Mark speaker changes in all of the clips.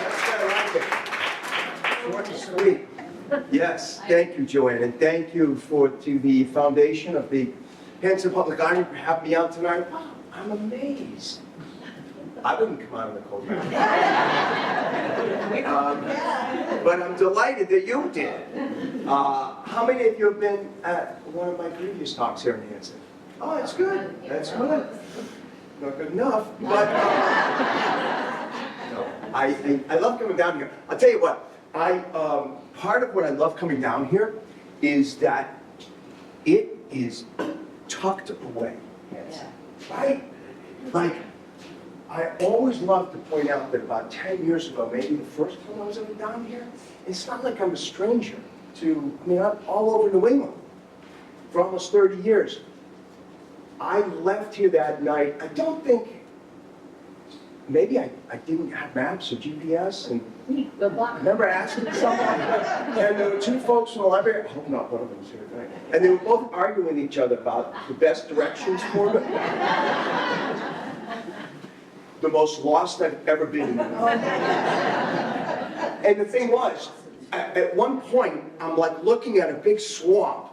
Speaker 1: That's kind of like it. Short and sweet. Yes, thank you, Joanne, and thank you to the foundation of the Hanson Public Library for having me out tonight. I'm amazed. I wouldn't come out in the cold weather. But I'm delighted that you did. How many of you have been at one of my previous talks here in Hanson? Oh, that's good. That's good. Not good enough, but no, I love coming down here. I'll tell you what. Part of what I love coming down here is that it is tucked away. Right? Like, I always love to point out that about 10 years ago, maybe the first time I was ever down here, it's not like I'm a stranger to, I mean, I'm all over New England for almost 30 years. I left here that night, I don't think, maybe I didn't have maps or GPS, and I remember asking someone, and there were two folks from the library, I hope not one of them was here tonight, and they were both arguing with each other about the best directions for me. The most lost I've ever been. And the thing was, at one point, I'm like looking at a big swamp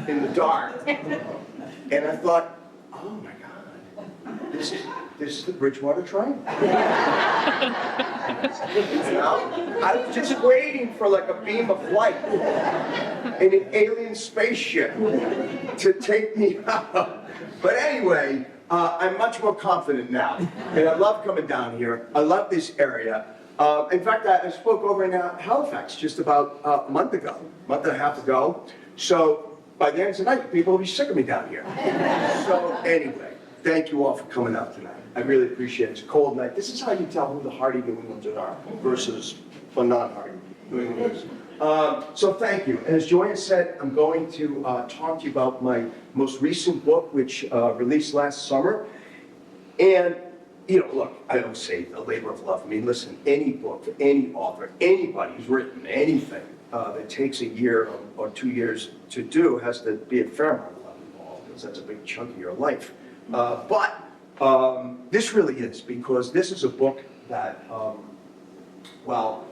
Speaker 1: in the dark, and I thought, oh my God, this is the Bridgewater Triangle. You know? I was just waiting for like a beam of light in an alien spaceship to take me out. But anyway, I'm much more confident now, and I love coming down here. I love this area. In fact, I spoke over in Halifax just about a month and a half ago. So by the end of the night, people will be sick of me down here. So anyway, thank you all for coming out tonight. I really appreciate it. It's a cold night. This is how you tell who the hardy New Englanders are versus the non-hardy New Englanders. So thank you. And as Joanne said, I'm going to talk to you about my most recent book, which released last summer. And, you know, look, I don't say a labor of love. I mean, listen, any book, any author, anybody who's written anything that takes a year or 2 years to do has to be a fair amount of love involved, because that's a big chunk of your life. But this really is, because this is a book that, well,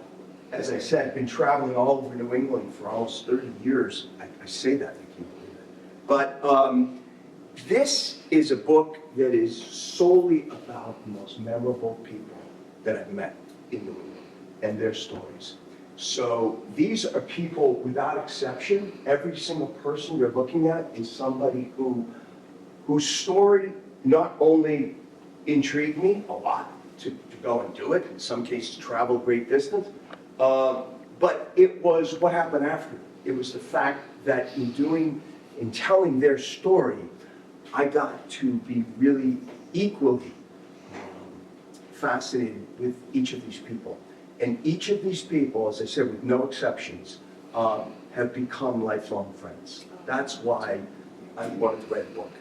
Speaker 1: as I said, I've been traveling all over New England for almost 30 years. I say that, I can't believe it. But this is a book that is solely about the most memorable people that I've met in New England and their stories. So these are people, without exception, every single person you're looking at is somebody whose story not only intrigued me a lot to go and do it, in some cases travel great distance, but it was what happened after. It was the fact that in telling their story, I got to be really equally fascinated with each of these people. And each of these people, as I said, with no exceptions, have become lifelong friends. That's why I wanted to write a book.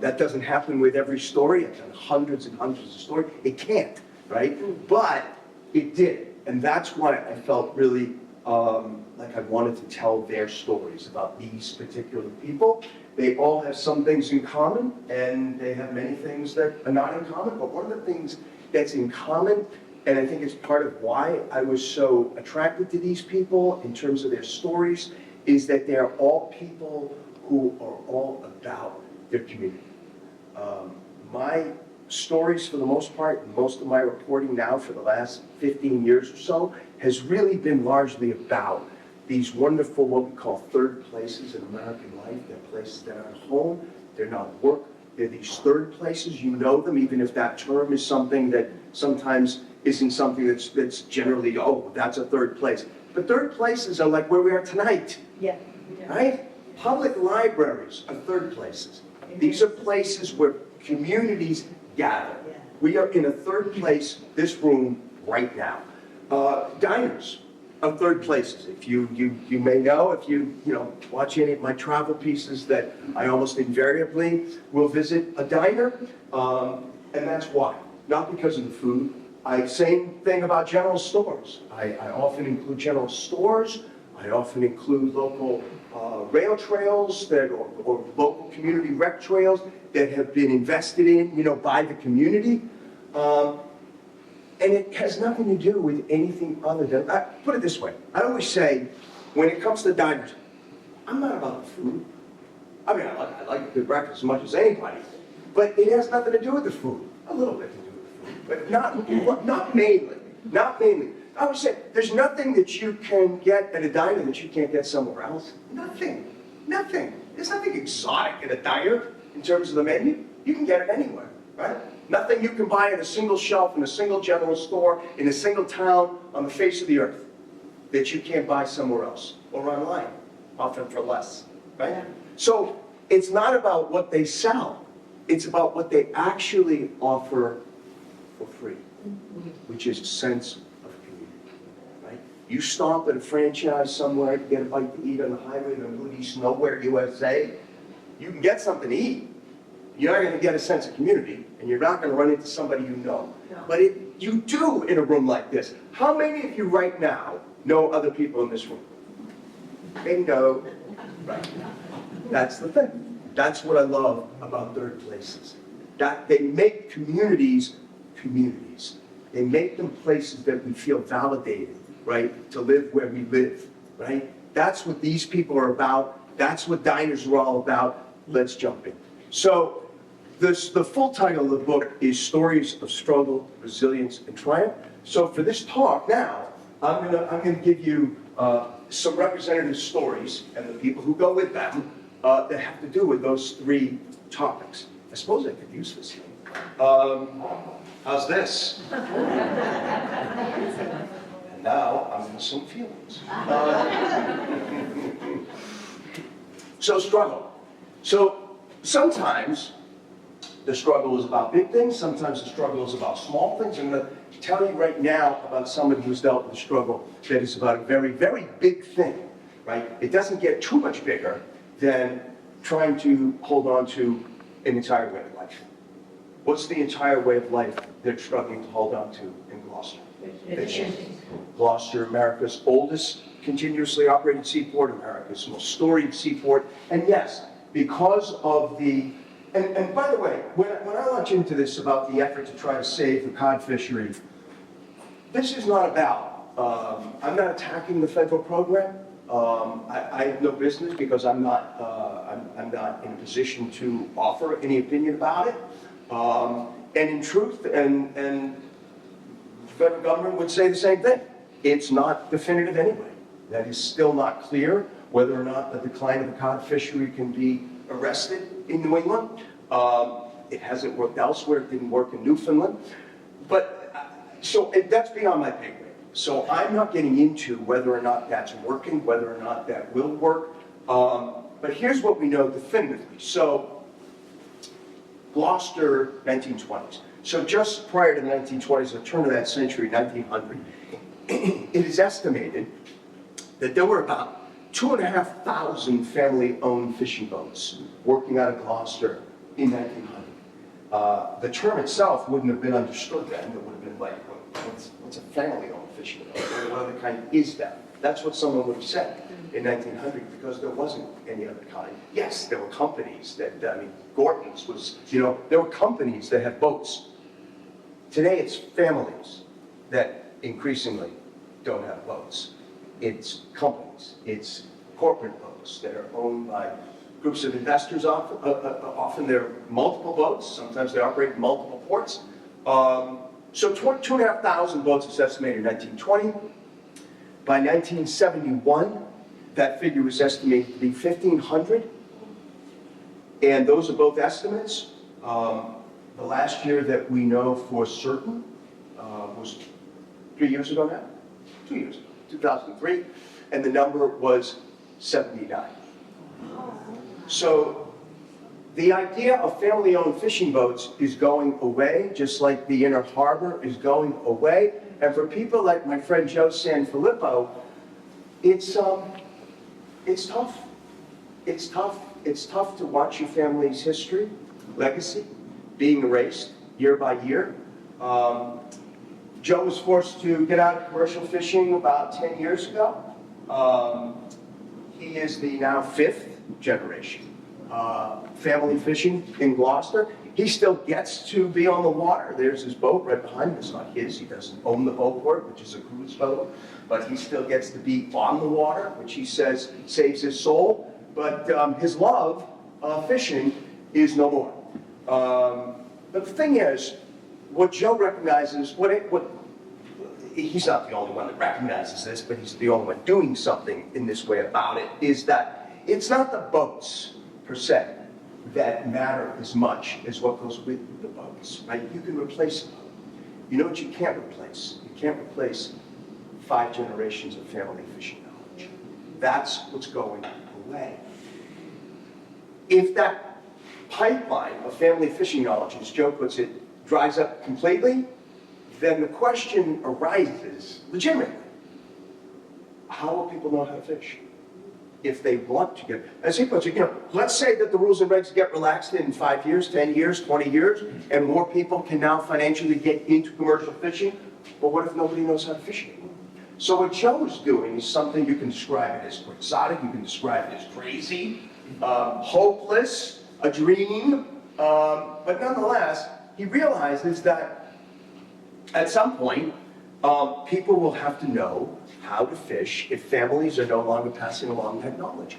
Speaker 1: That doesn't happen with every story. I've done hundreds and hundreds of stories. It can't, right? But it did. And that's why I felt really like I wanted to tell their stories about these particular people. They all have some things in common, and they have many things that are not in common. But one of the things that's in common, and I think it's part of why I was so attracted to these people in terms of their stories, is that they're all people who are all about their community. My stories, for the most part, most of my reporting now for the last 15 years or so, has really been largely about these wonderful, what we call third places in American life. They're places that aren't home, they're not work, they're these third places. You know them, even if that term is something that sometimes isn't something that's generally, oh, that's a third place. But third places are like where we are tonight, right? Public libraries are third places. These are places where communities gather. We are in a third place, this room, right now. Diners are third places. If you may know, if you watch any of my travel pieces, that I almost invariably will visit a diner, and that's why. Not because of the food. Same thing about general stores. I often include general stores, I often include local rail trails or local community rec trails that have been invested in, by the community. And it has nothing to do with anything other than, put it this way, I always say, when it comes to diners, I'm not about the food. I mean, I like a good breakfast as much as anybody, but it has nothing to do with the food. A little bit to do with the food, but not mainly. Not mainly. I would say there's nothing that you can get at a diner that you can't get somewhere else. Nothing. Nothing. There's nothing exotic at a diner in terms of the menu. You can get it anywhere, right? Nothing you can buy at a single shelf in a single general store in a single town on the face of the earth that you can't buy somewhere else or online, often for less, right? Yeah. So it's not about what they sell. It's about what they actually offer for free, which is a sense of community, right? You stop at a franchise somewhere to get a bite to eat on the highway in the Middle East, nowhere, USA, you can get something to eat. You're not going to get a sense of community, and you're not going to run into somebody you know. No. But you do in a room like this. How many of you right now know other people in this room? Bingo. Right. That's the thing. That's what I love about third places. That they make communities communities. They make them places that we feel validated, right, to live where we live, right? That's what these people are about. That's what diners are all about. Let's jump in. So, the full title of the book is Stories of Struggle, Resilience, and Triumph. So for this talk now, I'm gonna give you some representative stories and the people who go with them that have to do with those three topics. I suppose I could use this thing. How's this? And now I'm in some feelings. So struggle. So sometimes the struggle is about big things, sometimes the struggle is about small things. I'm going to tell you right now about somebody who's dealt with a struggle that is about a very, very big thing, right? It doesn't get too much bigger than trying to hold on to an entire way of life. What's the entire way of life they're struggling to hold on to in Gloucester? Gloucester, America's oldest continuously operated seaport, America's most storied seaport, and yes, because of the and by the way, when I launch into this about the effort to try to save the cod fishery, this is not about, I'm not attacking the federal program. I have no business because I'm not in a position to offer any opinion about it. And in truth, and the federal government would say the same thing. It's not definitive anyway. That is still not clear whether or not the decline of the cod fishery can be arrested in New England. It hasn't worked elsewhere. It didn't work in Newfoundland. But so that's beyond my pay grade. So I'm not getting into whether or not that's working, whether or not that will work. But here's what we know definitively. So Gloucester, 1920s. So just prior to the 1920s, the turn of that century, 1900, it is estimated that there were about 2,500 family-owned fishing boats working out of Gloucester in 1900. The term itself wouldn't have been understood then. It would have been like, what's a family-owned fishing boat? What other kind is that? That's what someone would have said in 1900 because there wasn't any other kind. Yes, there were companies that, Gorton's was, there were companies that had boats. Today it's families that increasingly don't have boats. It's companies, it's corporate boats that are owned by groups of investors. Often they're multiple boats, sometimes they operate in multiple ports. So 2,500 boats is estimated in 1920. By 1971, that figure was estimated to be 1,500. And those are both estimates. The last year that we know for certain was 3 years ago now? 2 years ago, 2003. And the number was 79. So the idea of family-owned fishing boats is going away, just like the inner harbor is going away. And for people like my friend Joe Sanfilippo, it's tough. It's tough. It's tough to watch your family's history, legacy, being erased year by year. Joe was forced to get out of commercial fishing about 10 years ago. He is the now 5th generation family fishing in Gloucester. He still gets to be on the water. There's his boat right behind him. It's not his. He doesn't own the boatport, which is a cruise boat. But he still gets to be on the water, which he says saves his soul. But his love of fishing is no more. But the thing is, what Joe recognizes, he's not the only one that recognizes this, but he's the only one doing something in this way about it, is that it's not the boats, per se, that matter as much as what goes with the boats, right? You can replace a boat. You know what you can't replace? You can't replace 5 generations of family fishing knowledge. That's what's going away. If that pipeline of family fishing knowledge, as Joe puts it, dries up completely, then the question arises, legitimately, how will people know how to fish? If they want to get, as he puts it, let's say that the rules and regs get relaxed in 5 years, 10 years, 20 years, and more people can now financially get into commercial fishing, but what if nobody knows how to fish anymore? So what Joe is doing is something you can describe it as quixotic, you can describe it as crazy, hopeless, a dream, but nonetheless, he realizes that at some point, people will have to know how to fish if families are no longer passing along that knowledge.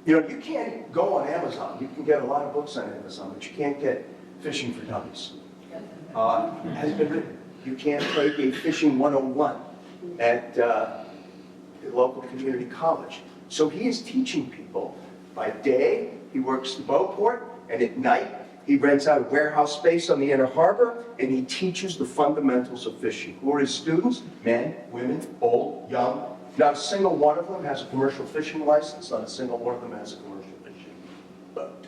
Speaker 1: You can't go on Amazon. You can get a lot of books on Amazon, but you can't get Fishing for Dummies. It has been written. You can't take a fishing 101 at the local community college. So he is teaching people. By day, he works the boat port, and at night, he rents out a warehouse space on the Inner Harbor, and he teaches the fundamentals of fishing. Who are his students? Men, women, old, young. Not a single one of them has a commercial fishing license. Not a single one of them has a commercial fishing boat.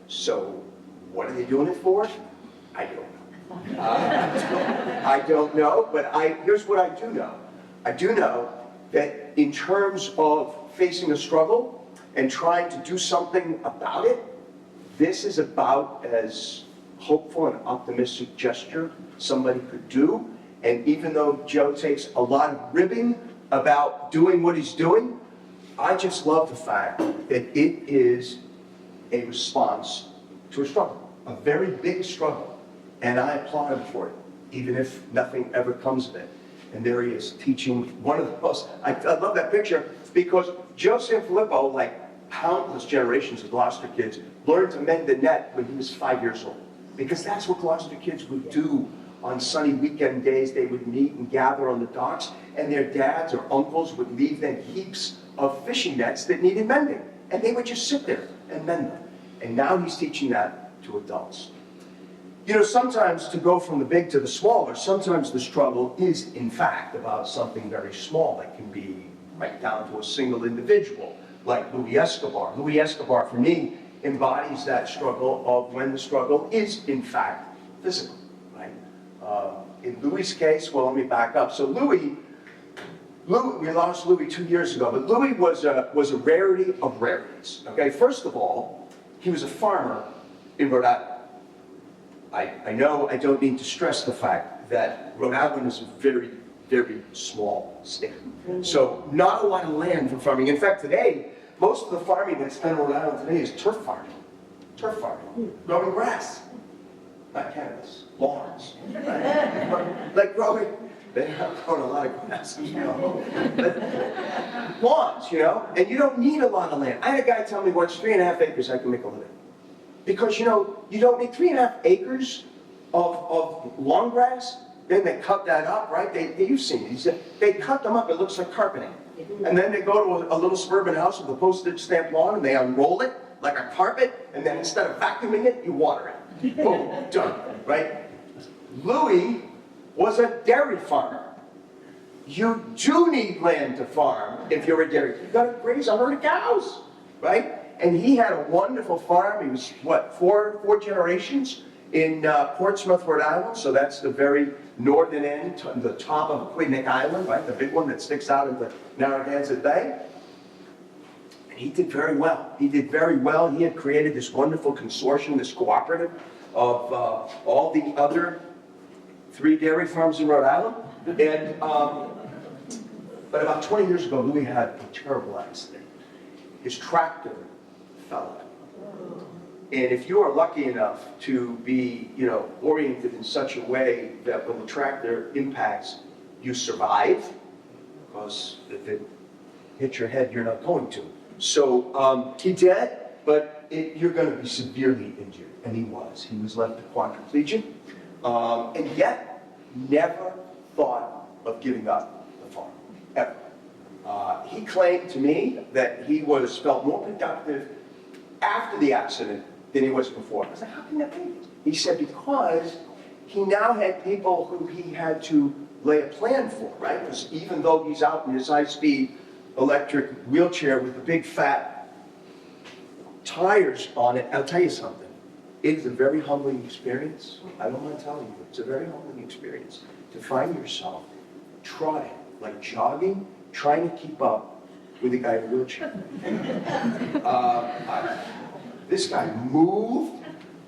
Speaker 1: So, what are they doing it for? I don't know. I don't know, but here's what I do know. I do know that in terms of facing a struggle and trying to do something about it, this is about as hopeful and optimistic gesture somebody could do. And even though Joe takes a lot of ribbing about doing what he's doing, I just love the fact that it is a response to a struggle, a very big struggle. And I applaud him for it, even if nothing ever comes of it. And there he is teaching one of the most, I love that picture, because Joe Sanfilippo, like countless generations of Gloucester kids, learned to mend the net when he was 5 years old. Because that's what Gloucester kids would do on sunny weekend days. They would meet and gather on the docks, and their dads or uncles would leave them heaps of fishing nets that needed mending. And they would just sit there and mend them. And now he's teaching that to adults. Sometimes to go from the big to the smaller, sometimes the struggle is, in fact, about something very small that can be right down to a single individual, like Louis Escobar. Louis Escobar, for me, embodies that struggle of when the struggle is, in fact, physical, right? In Louis' case, well, let me back up. So Louis, we lost Louis 2 years ago, but Louis was a rarity of rarities, okay? First of all, he was a farmer in Rhode Island. I know I don't need to stress the fact that Rhode Island is a very, very small state. So not a lot of land for farming. In fact, today, most of the farming that's done in Rhode Island today is turf farming. Turf farming. Growing grass. Not cannabis. Lawns. Right? Like growing, they're not growing a lot of grass, but lawns, and you don't need a lot of land. I had a guy tell me once, 3.5 acres I can make a living. Because, you don't need 3.5 acres of lawn grass. Then they cut that up, right? You've seen it. They cut them up. It looks like carpeting. And then they go to a little suburban house with a postage stamp lawn, and they unroll it like a carpet, and then instead of vacuuming it, you water it. Boom, done, right? Louis was a dairy farmer. You do need land to farm if you're a dairy. You've got to graze a herd of cows, right? And he had a wonderful farm. He was, four generations in Portsmouth, Rhode Island. So that's the very northern end, the top of Quidnick Island, right? The big one that sticks out of the Narragansett Bay. And he did very well. He did very well. He had created this wonderful consortium, this cooperative of all the other 3 dairy farms in Rhode Island. And But about 20 years ago, Louis had a terrible accident. His tractor fell out. And if you are lucky enough to be, oriented in such a way that when the tractor impacts, you survive, because if it hits your head, you're not going to. So he did, but you're going to be severely injured, and he was. He was left a quadriplegic, and yet never thought of giving up the farm, ever. He claimed to me that he felt more productive after the accident than he was before. I was like, how can that be? He said because he now had people who he had to lay a plan for, right? Because even though he's out in his high-speed electric wheelchair with the big fat tires on it, I'll tell you something. It is a very humbling experience. I don't mind telling you, it's a very humbling experience to find yourself like jogging, trying to keep up with a guy in a wheelchair. This guy moved,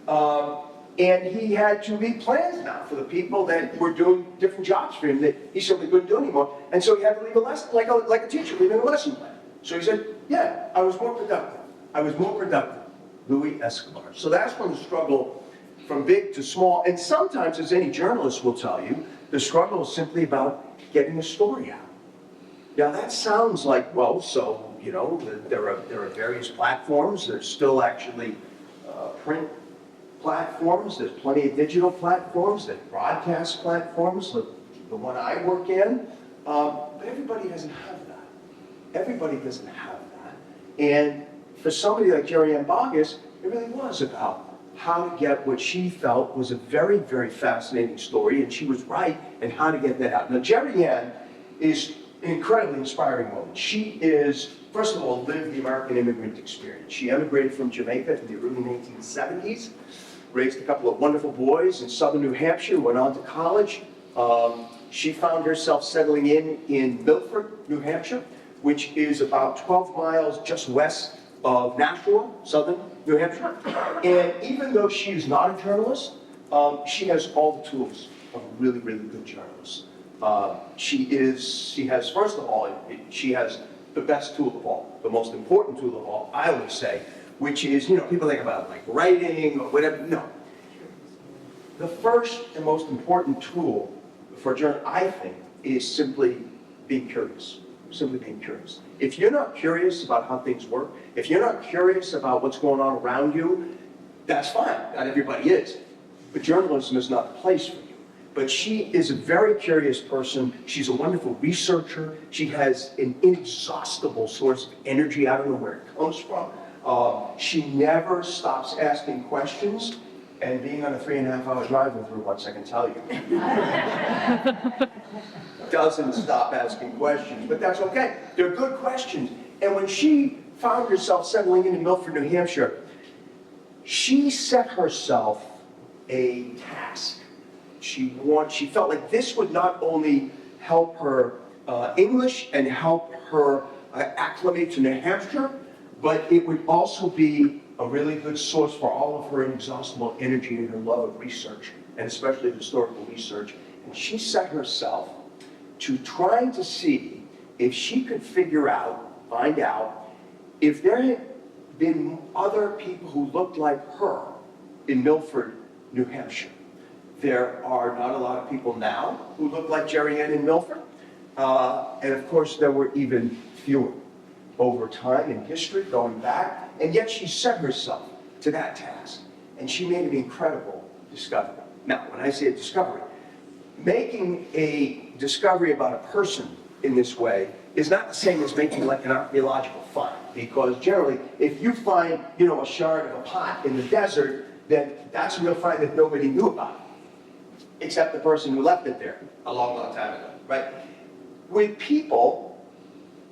Speaker 1: and he had to make plans now for the people that were doing different jobs for him that he simply couldn't do anymore. And so he had to leave a lesson, like a teacher leaving a lesson plan. So he said, yeah, I was more productive. I was more productive. Louis Escobar. So that's from the struggle from big to small. And sometimes, as any journalist will tell you, the struggle is simply about getting a story out. Now that sounds like, well, so, there are various platforms. There's still actually print platforms. There's plenty of digital platforms. There's broadcast platforms, the one I work in. But everybody doesn't have that. Everybody doesn't have that. And for somebody like Jerry Ann Boggess, it really was about how to get what she felt was a very, very fascinating story, and she was right, and how to get that out. Now, Jerry Ann is an incredibly inspiring woman. She is, first of all, lived the American immigrant experience. She emigrated from Jamaica in the early 1970s, raised a couple of wonderful boys in southern New Hampshire, went on to college. She found herself settling in Milford, New Hampshire, which is about 12 miles just west of Nashua, southern New Hampshire. And even though she is not a journalist, she has all the tools of a really, really good journalist. She has, first of all, she has the best tool of all, the most important tool of all, I always say, which is, people think about like writing or whatever. No. The first and most important tool for a journalist, I think, is simply being curious. Simply being curious. If you're not curious about how things work, if you're not curious about what's going on around you, that's fine. Not everybody is. But journalism is not the place for you. But she is a very curious person. She's a wonderful researcher. She has an inexhaustible source of energy. I don't know where it comes from. She never stops asking questions. And being on a 3.5-hour drive with her once, I can tell you, doesn't stop asking questions. But that's okay. They're good questions. And when she found herself settling in Milford, New Hampshire, she set herself a task. She felt like this would not only help her English and help her acclimate to New Hampshire, but it would also be a really good source for all of her inexhaustible energy and her love of research, and especially historical research. And she set herself to trying to see if she could find out, if there had been other people who looked like her in Milford, New Hampshire. There are not a lot of people now who look like Jerry Ann in Milford. And of course, there were even fewer over time in history, going back. And yet she set herself to that task. And she made an incredible discovery. Now, when I say a discovery, making a discovery about a person in this way is not the same as making like an archaeological find. Because generally, if you find, a shard of a pot in the desert, then that's a real find that nobody knew about, except the person who left it there a long, long time ago, right? With people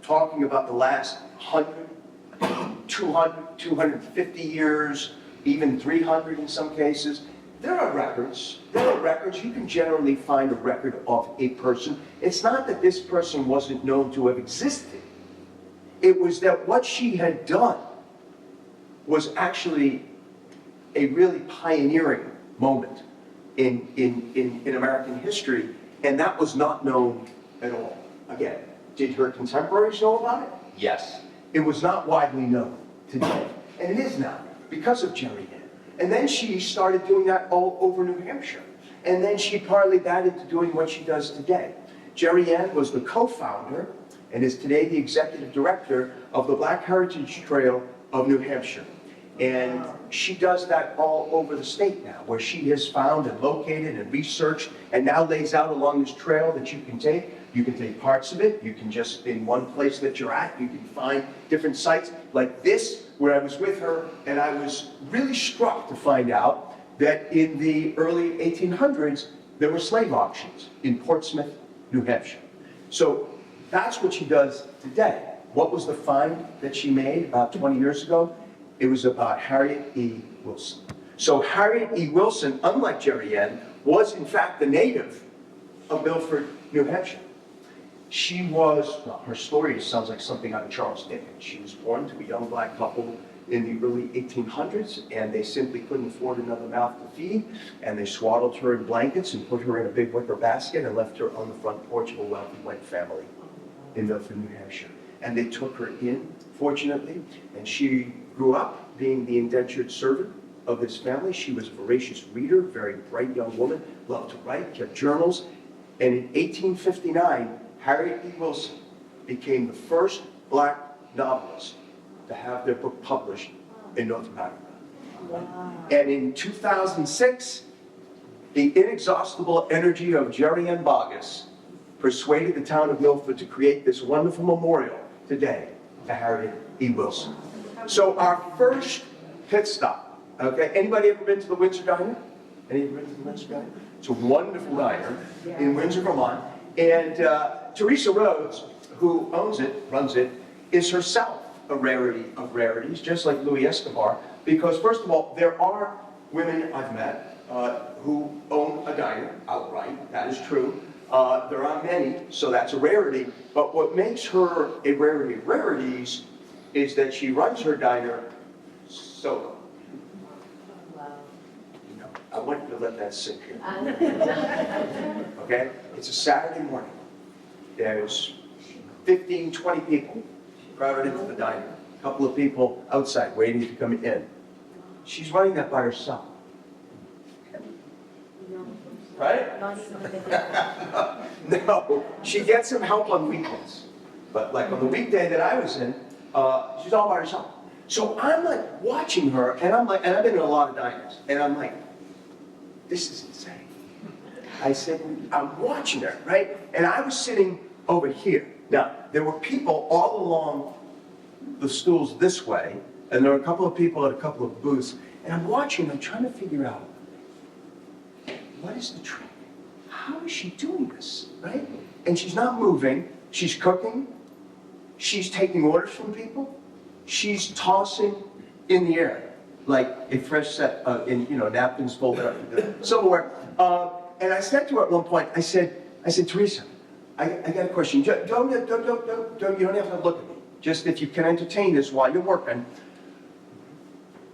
Speaker 1: talking about the last 100, 200, 250 years, even 300 in some cases, there are records. You can generally find a record of a person. It's not that this person wasn't known to have existed. It was that what she had done was actually a really pioneering moment in American history, and that was not known at all. Again, Did her contemporaries know about it? Yes. It was not widely known today, and it is now because of Jerry Ann. And then she started doing that all over New Hampshire. And then she parlayed that into doing what she does today. Jerry Ann was the co-founder and is today the executive director of the Black Heritage Trail of New Hampshire. And she does that all over the state now, where she has found and located and researched and now lays out along this trail that you can take. You can take parts of it. You can just, in one place that you're at, you can find different sites like this, where I was with her, and I was really struck to find out that in the early 1800s, there were slave auctions in Portsmouth, New Hampshire. So that's what she does today. What was the find that she made about 20 years ago? It was about Harriet E. Wilson. So Harriet E. Wilson, unlike Jerry Ann, was in fact the native of Milford, New Hampshire. She was, well, her story sounds like something out of Charles Dickens. She was born to a young black couple in the early 1800s, and they simply couldn't afford another mouth to feed, and they swaddled her in blankets and put her in a big wicker basket and left her on the front porch of a wealthy white family in Milford, New Hampshire. And they took her in, fortunately, and she grew up being the indentured servant of this family. She was a voracious reader, very bright young woman, loved to write, kept journals, and in 1859, Harriet E. Wilson became the first black novelist to have their book published in North America. Wow. And in 2006, the inexhaustible energy of Jerry Ann Boggess persuaded the town of Milford to create this wonderful memorial today to Harriet E. Wilson. So our first pit stop, okay? Anybody ever been to the Windsor Diner? Anybody been to the Windsor Diner? It's a wonderful diner in Windsor, Vermont. And Teresa Rhodes, who owns it, runs it, is herself a rarity of rarities, just like Louis Escobar, because first of all, there are women I've met who own a diner outright, that is true. There are many, so that's a rarity, but what makes her a rarity of rarities is that she runs her diner solo. You know, I want you to let that sink in. Okay? It's a Saturday morning. There's 15, 20 people crowded into the diner. A couple of people outside waiting to come in. She's running that by herself. Right? No, she gets some help on weekends. But like on the weekday that I was in, she's all by herself. So I'm like watching her, and I'm like, and I've been in a lot of diners, and I'm like, this is insane. I said, I'm watching her, right? And I was sitting over here. Now, there were people all along the stools this way, and there were a couple of people at a couple of booths, and I'm watching, I'm trying to figure out, what is the trick? How is she doing this, right? And she's not moving, she's cooking, she's taking orders from people, she's tossing in the air, like a fresh set of, napkins folded up, silverware. And I said to her at one point, I said, Teresa, I got a question. You don't have to look at me. Just if you can entertain this while you're working.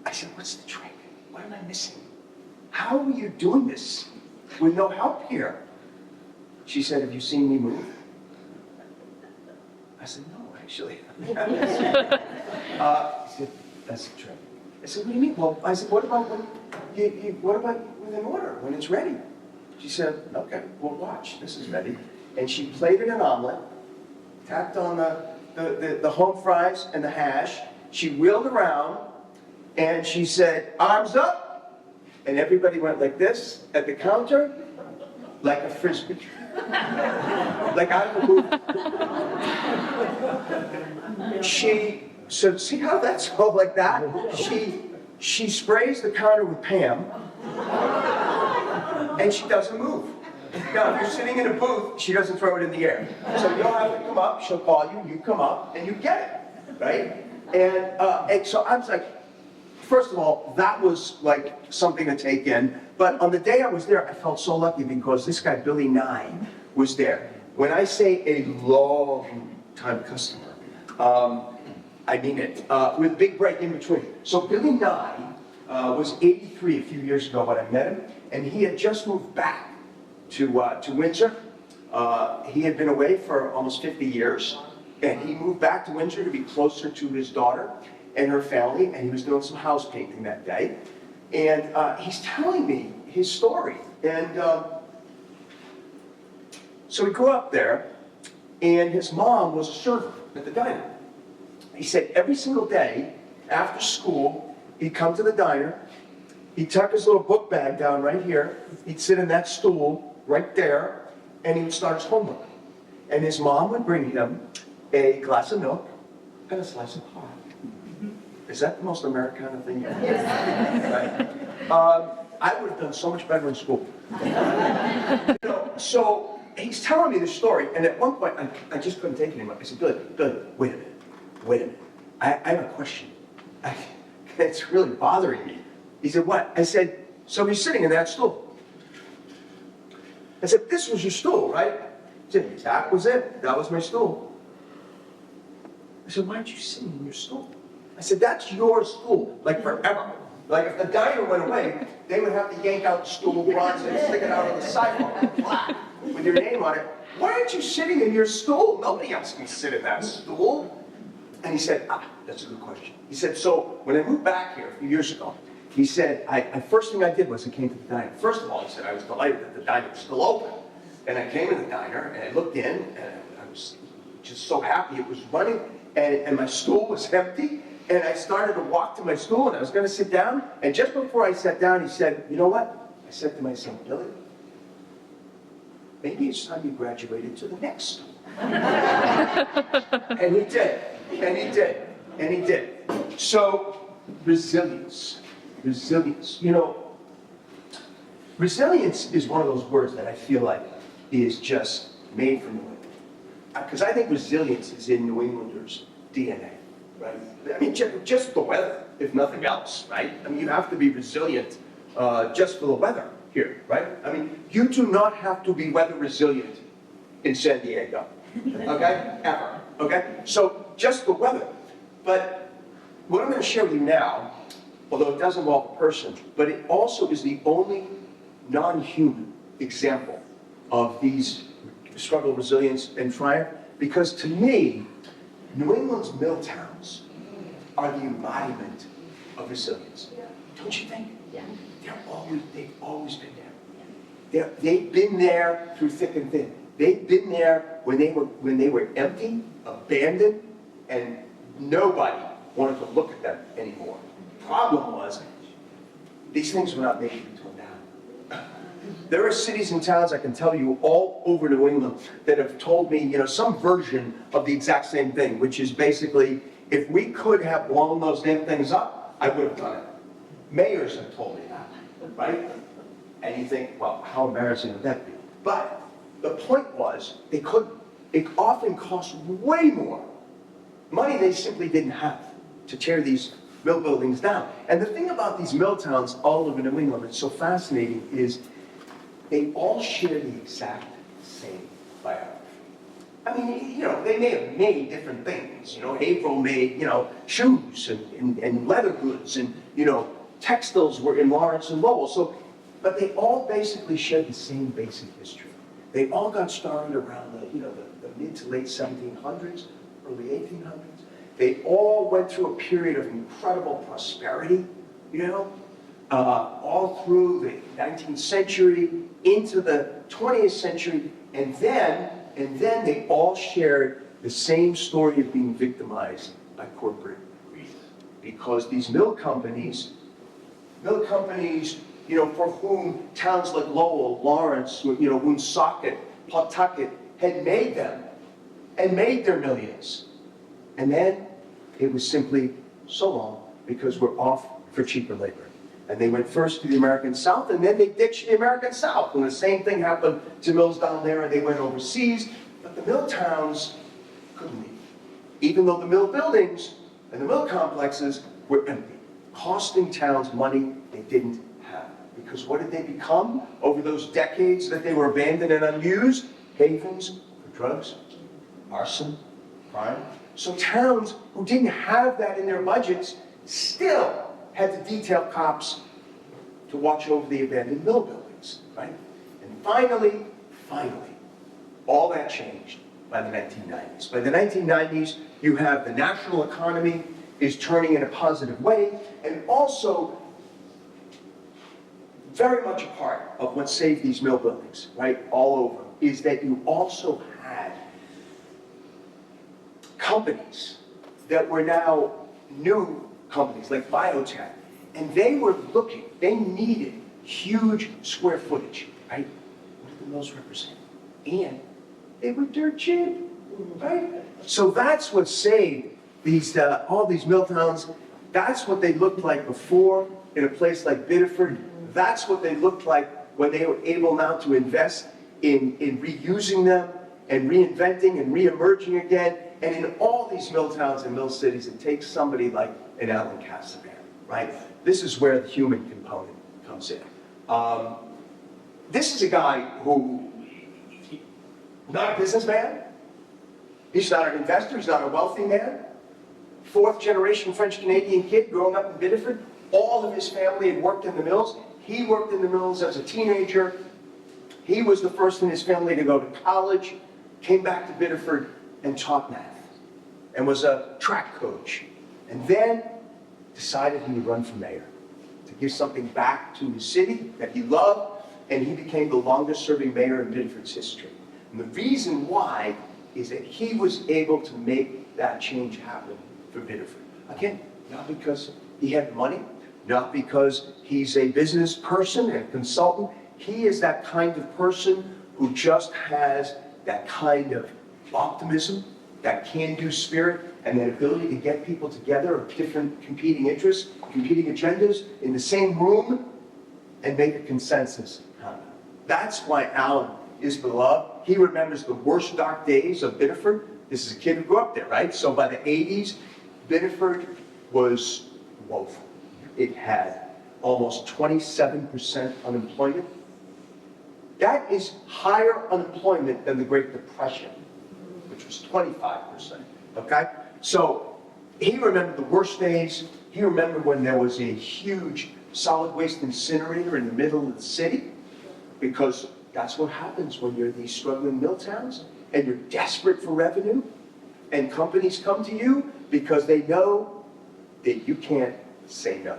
Speaker 1: I said, what's the trick? What am I missing? How are you doing this with no help here? She said, have you seen me move? I said, no, actually. She said, that's the trick. I said, what do you mean? Well, I said, what about with an order, when it's ready? She said, okay, well, watch, this is ready. And she plated an omelet, tacked on the home fries and the hash. She wheeled around, and she said, arms up. And everybody went like this at the counter, like a frisbee. Like out of a movie. She said, see how that's all like that? She sprays the counter with Pam, and she doesn't move. Now, if you're sitting in a booth, she doesn't throw it in the air. So you don't have to come up, she'll call you, you come up, and you get it, right? And so I was like, first of all, that was like something to take in. But on the day I was there, I felt so lucky because this guy, Billy Nye, was there. When I say a long-time customer, I mean it, with a big break in between. So Billy Nye was 83 a few years ago when I met him, and he had just moved back to Windsor. He had been away for almost 50 years, and he moved back to Windsor to be closer to his daughter and her family, and he was doing some house painting that day. And he's telling me his story. And so we go up there, and his mom was a server at the diner. He said every single day after school, he'd come to the diner, he'd tuck his little book bag down right here, he'd sit in that stool right there, and he would start his homework. And his mom would bring him a glass of milk and a slice of pie. Is that the most Americana thing you ever did? Right? I would have done so much better in school. So he's telling me this story, and at one point, I just couldn't take it anymore. I said, Good, wait a minute. I have a question. It's really bothering me. He said, what? I said, so he's sitting in that stool. I said, this was your stool, right? He said, that was it. That was my stool. I said, why aren't you sitting in your stool? I said, that's your stool, like forever. Like if the diner went away, they would have to yank out the stool, bronze it, stick it out on the sidewalk, black, with your name on it. Why aren't you sitting in your stool? Nobody else can sit in that stool. And he said, that's a good question. He said, so when I moved back here a few years ago, he said, first thing I did was I came to the diner. First of all, he said, I was delighted that the diner was still open. And I came in the diner, and I looked in, and I was just so happy it was running, and my stool was empty. And I started to walk to my stool, and I was going to sit down. And just before I sat down, he said, you know what? I said to myself, Billy, maybe it's time you graduated to the next stool. And he did. And he did. And he did. So, resilience. Resilience. You know, resilience is one of those words that I feel like is just made for New England. Because I think resilience is in New Englanders' DNA. Right? I mean, just the weather, if nothing else, right? I mean, you have to be resilient just for the weather here, right? I mean, you do not have to be weather resilient in San Diego, okay? Ever, okay? So, just the weather. But what I'm going to share with you now, although it does involve a person, but it also is the only non-human example of these struggle, resilience, and triumph, because to me, New England's mill towns are the embodiment of resilience. Don't you think? Yeah. They've always been there. They've been there through thick and thin. They've been there when they were empty, abandoned, and nobody wanted to look at them anymore. The problem was, these things were not made to be torn down. There are cities and towns I can tell you all over New England that have told me, some version of the exact same thing, which is basically, if we could have blown those damn things up, I would have done it. Mayors have told me that, right? And you think, well, how embarrassing would that be? But the point was, they couldn't. It often cost way more money they simply didn't have to tear these mill buildings down. And the thing about these mill towns all over New England that's so fascinating is they all share the exact same biography. I mean, they may have made different things. April made, shoes and leather goods, and, textiles were in Lawrence and Lowell. So, but they all basically share the same basic history. They all got started around the mid to late 1700s, early 1800s. They all went through a period of incredible prosperity, all through the 19th century, into the 20th century, and then they all shared the same story of being victimized by corporate greed. Because these mill companies, for whom towns like Lowell, Lawrence, Woonsocket, Pawtucket had made them and made their millions. And then it was simply so long because we're off for cheaper labor. And they went first to the American South, and then they ditched the American South. And the same thing happened to mills down there, and they went overseas. But the mill towns couldn't leave, even though the mill buildings and the mill complexes were empty, costing towns money they didn't have. Because what did they become over those decades that they were abandoned and unused? Havens for drugs, arson, crime. So towns who didn't have that in their budgets still had to detail cops to watch over the abandoned mill buildings, right? And finally, All that changed by the 1990s. By the 1990s, you have the national economy is turning in a positive way, and also very much a part of what saved these mill buildings, right, all over, is that you also had companies that were now new companies, like biotech, and they were looking, they needed huge square footage, right? What did the mills represent? And they were dirt cheap, right? So that's what saved these, all these mill towns. That's what they looked like before in a place like Biddeford. That's what they looked like when they were able now to invest in reusing them and reinventing and re-emerging again. And in all these mill towns and mill cities, it takes somebody like an Alan Casaban, right? This is where the human component comes in. This is a guy who, not a businessman, he's not an investor, he's not a wealthy man, fourth generation French-Canadian kid growing up in Biddeford. All of his family had worked in the mills. He worked in the mills as a teenager. He was the first in his family to go to college, came back to Biddeford and taught math, and was a track coach. And then decided he would run for mayor to give something back to his city that he loved, and he became the longest serving mayor in Biddeford's history. And the reason why is that he was able to make that change happen for Biddeford. Again, not because he had money, not because he's a business person and consultant. He is that kind of person who just has that kind of optimism, that can-do spirit, and that ability to get people together of different competing interests, competing agendas in the same room and make a consensus happen. That's why Alan is beloved. He remembers the worst dark days of Biddeford. This is a kid who grew up there, right? So by the 80s, Biddeford was woeful. It had almost 27% unemployment. That is higher unemployment than the Great Depression, which was 25%, okay? So he remembered the worst days. He remembered when there was a huge solid waste incinerator in the middle of the city, because that's what happens when you're in these struggling mill towns and you're desperate for revenue, and companies come to you because they know that you can't say no.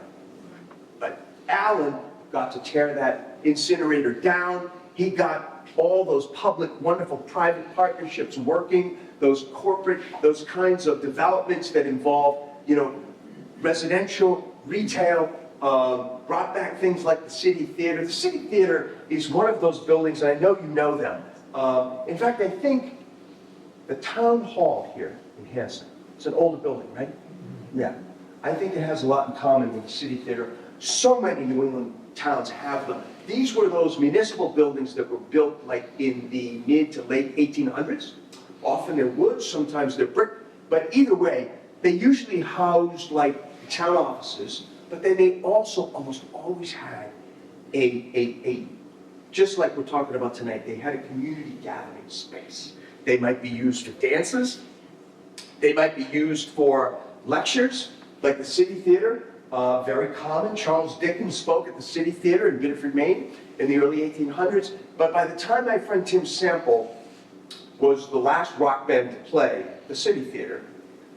Speaker 1: But Alan got to tear that incinerator down. He got all those public, wonderful private partnerships working, those corporate, those kinds of developments that involve, you know, residential, retail, brought back things like the City Theater. The City Theater is one of those buildings, and I know you know them. In fact, I think the town hall here in Hanson, it's an older building, right? Yeah. I think it has a lot in common with the City Theater. So many New England towns have them. These were those municipal buildings that were built like in the mid to late 1800s. Often they're wood, sometimes they're brick, but either way, they usually housed like town offices, but then they also almost always had just like we're talking about tonight, they had a community gathering space. They might be used for dances, they might be used for lectures, like the City Theater. Very common. Charles Dickens spoke at the City Theater in Biddeford, Maine in the early 1800s. But by the time my friend Tim Sample was the last rock band to play the City Theater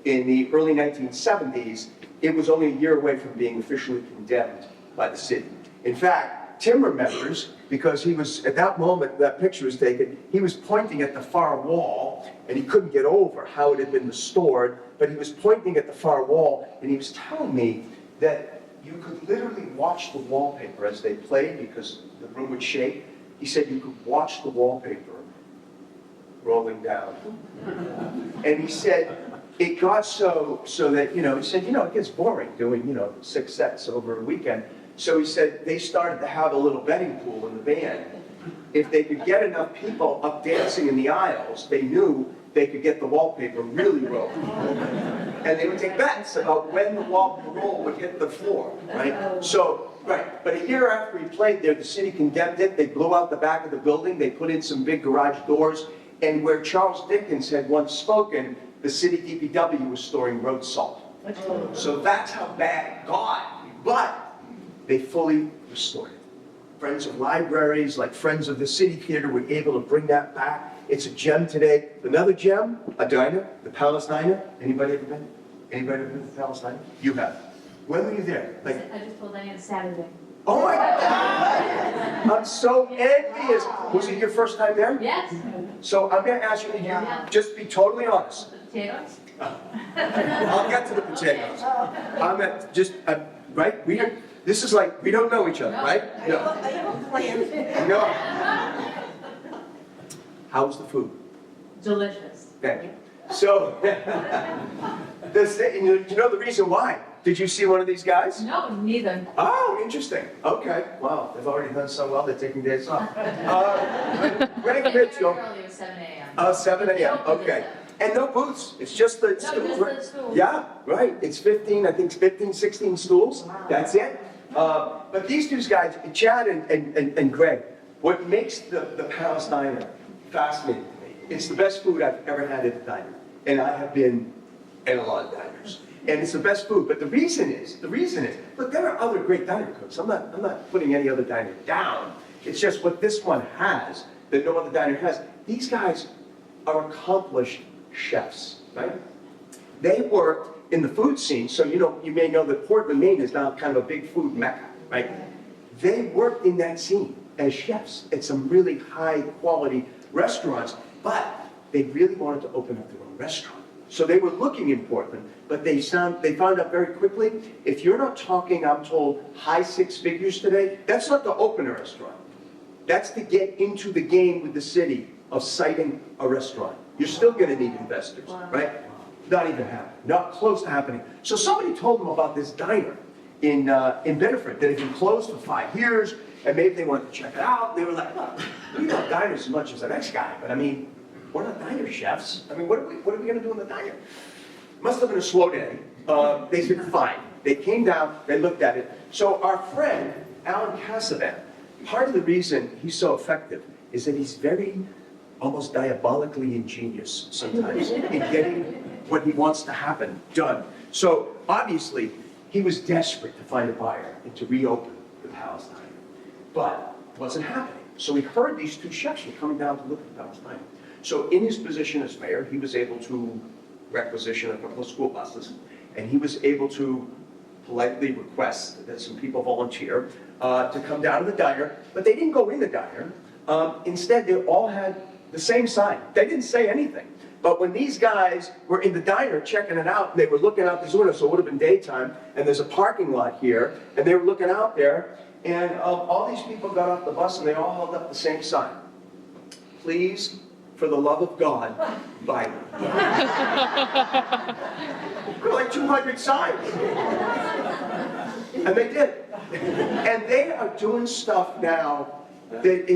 Speaker 1: in the early 1970s, it was only a year away from being officially condemned by the city. In fact, Tim remembers, because he was, at that moment that picture was taken, he was pointing at the far wall, and he couldn't get over how it had been restored, but he was pointing at the far wall, and he was telling me that you could literally watch the wallpaper as they played, because the room would shake. He said you could watch the wallpaper rolling down. And he said it got so that, you know, he said, you know, it gets boring doing, you know, 6 sets over a weekend. So he said they started to have a little betting pool in the band. If they could get enough people up dancing in the aisles, they knew they could get the wallpaper really rolling. And they would take bets about when the roll would hit the floor, right? So, right, but a year after he played there, the city condemned it. They blew out the back of the building. They put in some big garage doors. And where Charles Dickens had once spoken, the city DPW was storing road salt. So that's how bad it got. But they fully restored it. Friends of libraries, like Friends of the City Theater, were able to bring that back. It's a gem today. Another gem, a diner, the Palace Diner. Anybody ever been? Anybody ever been to the Palace Diner? You have. When were you there?
Speaker 2: I just told Diane Saturday.
Speaker 1: Oh my God! I'm so envious. Was it your first time there?
Speaker 2: Yes.
Speaker 1: So I'm going to ask you to just be totally honest.
Speaker 2: Potatoes?
Speaker 1: I'll get to the potatoes. I'm at just, right? This is like, we don't know each other, right? No. No. How's the food?
Speaker 2: Delicious.
Speaker 1: Okay. So, you know the reason why? Did you see one of these guys?
Speaker 2: No, neither.
Speaker 1: Oh, interesting. Okay. Wow, they've already done so well, they're taking days off. When did kids go?
Speaker 2: Earlier, 7 a.m.
Speaker 1: 7 a.m. Okay. And no booths. It's just the stools, right? Yeah, right. It's 15, I think it's 15, 16 stools. Wow. That's it. But these two guys, Chad and Greg, what makes the Palace Diner fascinating to me, it's the best food I've ever had at the diner. And I have been at a lot of diners. And it's the best food. But the reason is, look, there are other great diner cooks. I'm not putting any other diner down. It's just what this one has that no other diner has. These guys are accomplished chefs, right? They worked in the food scene, so you may know that Portland, Maine is now kind of a big food mecca, right? They worked in that scene as chefs at some really high quality restaurants, but they really wanted to open up their own restaurant. So they were looking in Portland, but they found out very quickly, if you're not talking, I'm told, high six figures today, that's not to open a restaurant. That's to get into the game with the city of siting a restaurant. You're still going to need investors, right? Not even happening, not close to happening. So somebody told them about this diner in Bedford that had been closed for 5 years, and maybe they wanted to check it out. They were like, well, we don't diners as much as the next guy, but I mean, we're not diner chefs. I mean, what are we going to do in the diner? Must have been a slow day. They said, fine. They came down, they looked at it. So our friend, Alan Cassavan, part of the reason he's so effective is that he's very, almost diabolically ingenious sometimes in getting what he wants to happen done. So obviously, he was desperate to find a buyer and to reopen the Palace Diner. But it wasn't happening. So he heard these two chefs were coming down to look at the Palace Diner. So in his position as mayor, he was able to requisition a couple of school buses, and he was able to politely request that some people volunteer to come down to the diner, but they didn't go in the diner. Instead, they all had the same sign. They didn't say anything. But when these guys were in the diner checking it out, they were looking out this window, so it would have been daytime, and there's a parking lot here, and they were looking out there, and all these people got off the bus, and they all held up the same sign. Please, for the love of God, buy them. There were like 200 signs. And they did. And they are doing stuff now that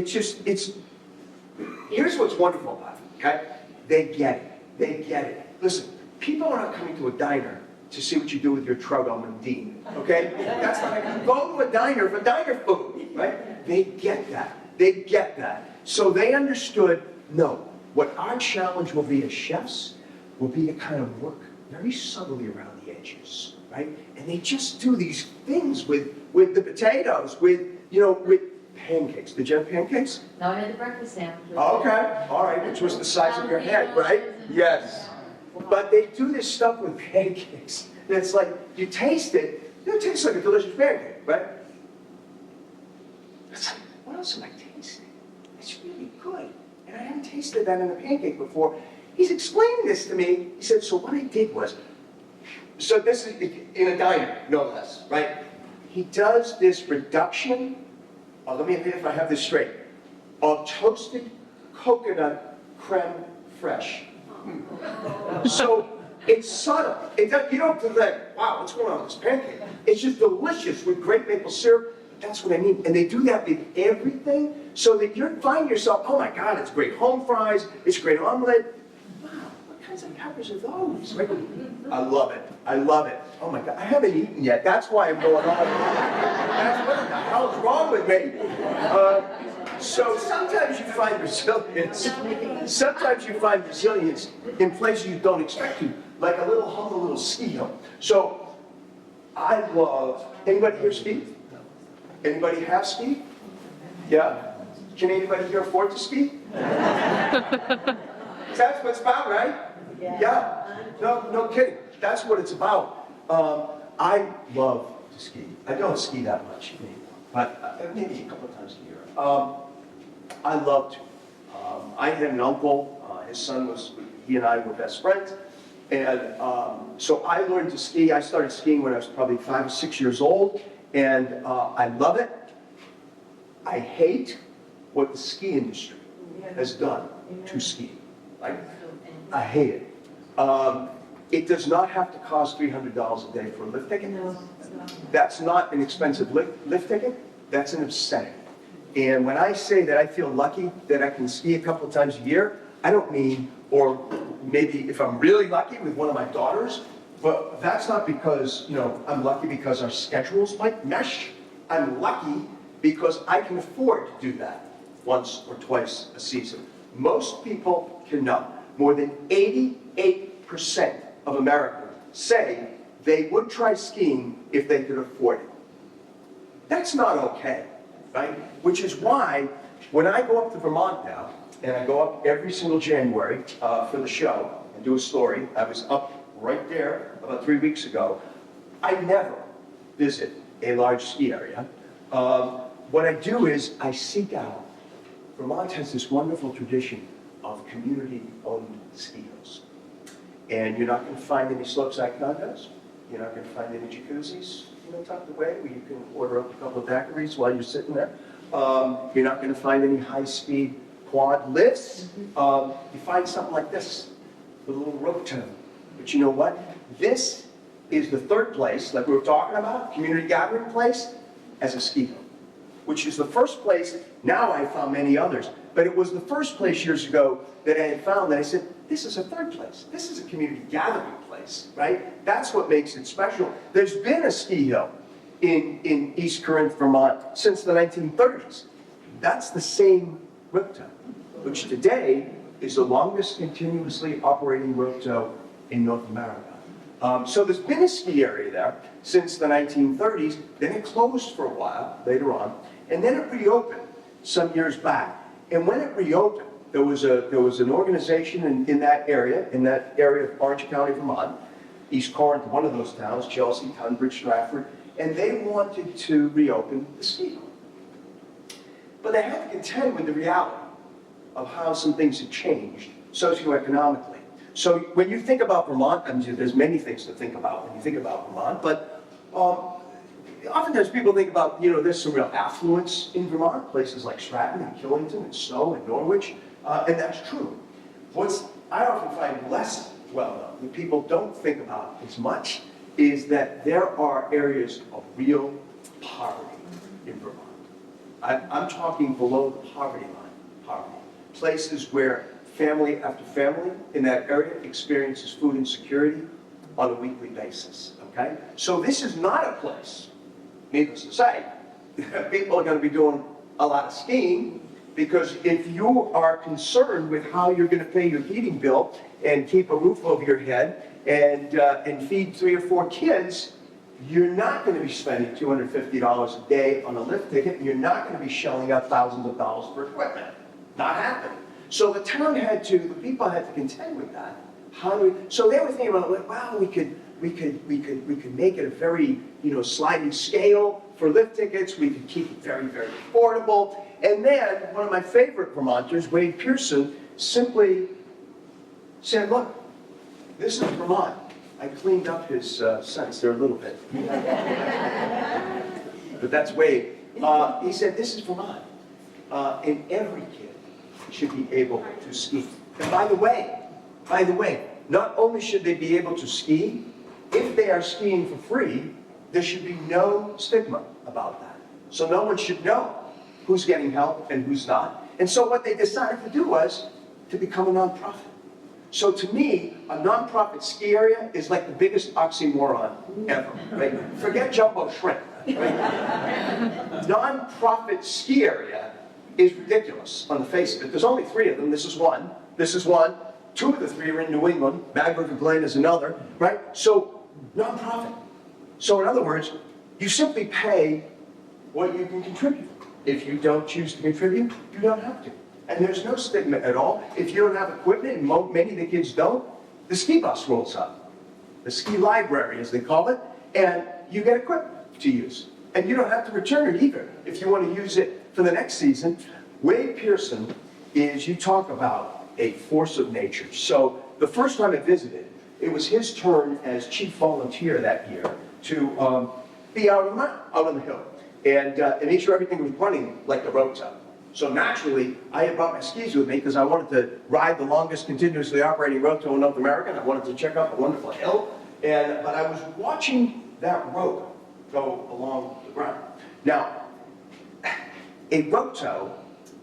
Speaker 1: here's what's wonderful about it, okay? They get it. They get it. Listen, people are not coming to a diner to see what you do with your trout almondine, okay? That's not like you go to a diner for diner food, right? They get that. They get that. So they understood, no, what our challenge will be as chefs will be to kind of work very subtly around the edges, right? And they just do these things with the potatoes, with pancakes. Did you have pancakes?
Speaker 2: No, I had the breakfast sandwich.
Speaker 1: Okay, all right, which was the size of your head, right? Yes. But they do this stuff with pancakes. And it's like, you taste it, it tastes like a delicious pancake, right? It's like, what else am I tasting? It's really good. And I hadn't tasted that in a pancake before. He's explaining this to me. He said, so what I did was, so this is in a diner, no less, right? He does this reduction, let me see if I have this straight, of toasted coconut creme fraiche. So it's subtle. You don't think, wow, what's going on with this pancake? It's just delicious with great maple syrup. That's what I mean. And they do that with everything so that you find yourself, oh my God, it's great home fries, it's great omelet. Wow, what kinds of peppers are those? Right? I love it. I love it. Oh my God, I haven't eaten yet. That's why I'm going on. What the hell is wrong with me? So sometimes you find resilience. Sometimes you find resilience in places you don't expect to, like a little humble little ski hill. So I love, anybody here ski? Anybody have ski? Yeah? Can anybody here afford to ski? That's what it's about, right? Yeah. No kidding. That's what it's about. I love to ski. I don't ski that much anymore, but maybe a couple of times a year. I love to. I had an uncle. His son was. He and I were best friends, and so I learned to ski. I started skiing when I was probably 5 or 6 years old, and I love it. I hate what the ski industry has done to skiing. Right? I hate it. It does not have to cost $300 a day for a lift ticket. That's not an expensive lift ticket. That's an obscenity. And when I say that I feel lucky that I can ski a couple of times a year, I don't mean, or maybe if I'm really lucky with one of my daughters, but that's not because, I'm lucky because our schedules might mesh. I'm lucky because I can afford to do that once or twice a season. Most people cannot. More than 88% of Americans say they would try skiing if they could afford it. That's not okay, right? Which is why when I go up to Vermont now, and I go up every single January for the show and do a story. I was up right there about 3 weeks ago. I never visit a large ski area. What I do is I seek out. Vermont has this wonderful tradition of community-owned ski hills. And you're not going to find any slopeside condos. You're not going to find any jacuzzis, tucked away where you can order up a couple of daiquiris while you're sitting there. You're not going to find any high-speed quad lifts. You find something like this with a little rope turn. But you know what? This is the third place, like we were talking about, community gathering place, as a ski hill, which is the first place. Now I found many others, but it was the first place years ago that I had found that I said, this is a third place. This is a community gathering place, right? That's what makes it special. There's been a ski hill in East Corinth, Vermont since the 1930s. That's the same rope tow, which today is the longest continuously operating rope tow in North America. So there's been a ski area there since the 1930s, then it closed for a while later on, and then it reopened some years back. And when it reopened, there was an organization in that area of Orange County, Vermont, East Corinth, one of those towns, Chelsea, Tunbridge, Stratford, and they wanted to reopen the ski hill. But they had to contend with the reality of how some things had changed socioeconomically. So when you think about Vermont, I mean, there's many things to think about when you think about Vermont, but oftentimes people think about, there's some real affluence in Vermont, places like Stratton and Killington and Stowe and Norwich, and that's true. What I often find less well known, that people don't think about as much, is that there are areas of real poverty in Vermont. I'm talking below the poverty line, poverty. Places where family after family in that area experiences food insecurity on a weekly basis, okay? So this is not a place, needless to say, people are going to be doing a lot of skiing, because if you are concerned with how you're going to pay your heating bill and keep a roof over your head and feed 3 or 4 kids, you're not going to be spending $250 a day on a lift ticket, and you're not going to be shelling out thousands of dollars for equipment. Not happening. So the people had to contend with that. So they were thinking about, wow, we could make it a very, sliding scale for lift tickets. We could keep it very, very affordable. And then one of my favorite Vermonters, Wade Pearson, simply said, look, this is Vermont. I cleaned up his sentence there a little bit. But that's Wade. He said, this is Vermont. And every kid should be able to ski. And by the way, not only should they be able to ski, if they are skiing for free, there should be no stigma about that. So no one should know who's getting help and who's not. And so what they decided to do was to become a nonprofit. So to me, a nonprofit ski area is like the biggest oxymoron ever. Right? Forget jumbo shrimp. Right? Nonprofit ski area is ridiculous on the face of it. There's only 3 of them. This is one. 2 of the 3 are in New England. Bag River Glen is another. Right? So nonprofit. So in other words, you simply pay what you can contribute. If you don't choose to contribute, you don't have to. And there's no stigma at all. If you don't have equipment, and many of the kids don't, the ski bus rolls up. The ski library, as they call it, and you get equipment to use. And you don't have to return it either if you want to use it for the next season. Wade Pearson is, you talk about a force of nature. So the first time I visited, it was his turn as chief volunteer that year to be out on the hill and make sure everything was running like the road tow. So naturally, I had brought my skis with me because I wanted to ride the longest continuously operating road tow in North America, and I wanted to check out the wonderful hill. But I was watching that rope go along the ground. Now, a rope tow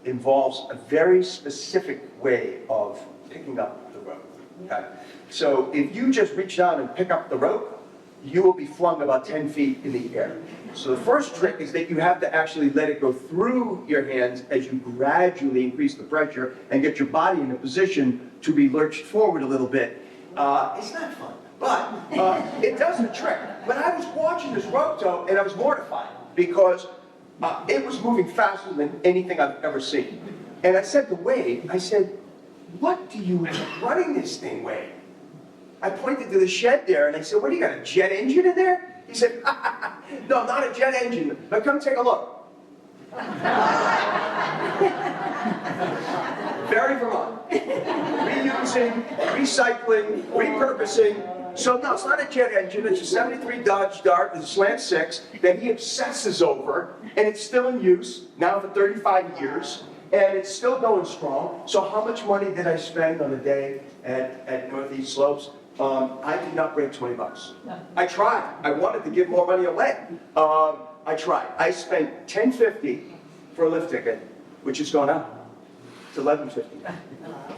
Speaker 1: involves a very specific way of picking up the rope. Okay? So if you just reach down and pick up the rope, you will be flung about 10 feet in the air. So the first trick is that you have to actually let it go through your hands as you gradually increase the pressure and get your body in a position to be lurched forward a little bit. It's not fun, but it does the trick. But I was watching this rope tow and I was mortified because it was moving faster than anything I've ever seen. And I said to Wade, I said, what do you have running this thing, Wade? I pointed to the shed there and I said, what do you got, a jet engine in there? He said, no, not a jet engine, but come take a look. Very Vermont. Reusing, recycling, repurposing. So no, it's not a jet engine, it's a 73 Dodge Dart with a slant 6 that he obsesses over, and it's still in use now for 35 years, and it's still going strong. So how much money did I spend on a day at Northeast Slopes? I did not break 20 bucks. I tried. I wanted to give more money away. I tried. I spent $10.50 for a lift ticket, which has gone up to $11.50.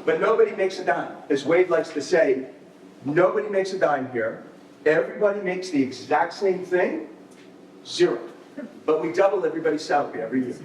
Speaker 1: But nobody makes a dime. As Wade likes to say, nobody makes a dime here. Everybody makes the exact same thing, zero. But we double everybody's salary every year.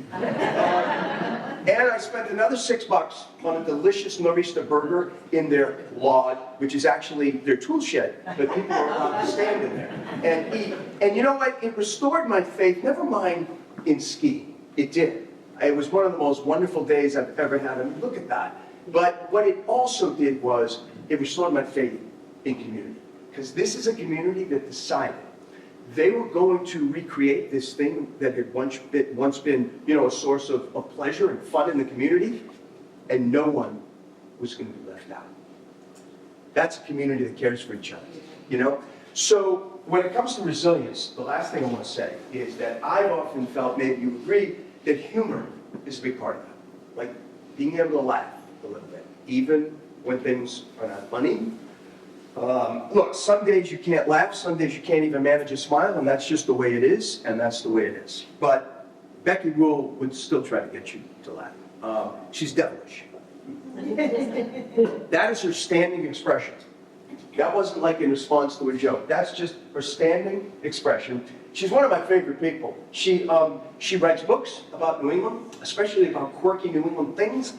Speaker 1: And I spent another $6 on a delicious nor'easter burger in their lodge, which is actually their tool shed, but people are allowed to stand in there and eat. And you know what? It restored my faith, never mind in skiing. It did. It was one of the most wonderful days I've ever had. I mean, look at that. But what it also did was it restored my faith in community. Because this is a community that decided they were going to recreate this thing that had once been, a source of pleasure and fun in the community, and no one was going to be left out. That's a community that cares for each other, So when it comes to resilience, the last thing I want to say is that I've often felt, maybe you agree, that humor is a big part of it. Like being able to laugh a little bit, even when things are not funny. Look, some days you can't laugh, some days you can't even manage a smile, and that's just the way it is, and that's the way it is. But Becky Rule would still try to get you to laugh. She's devilish. That is her standing expression. That wasn't like in response to a joke. That's just her standing expression. She's one of my favorite people. She writes books about New England, especially about quirky New England things.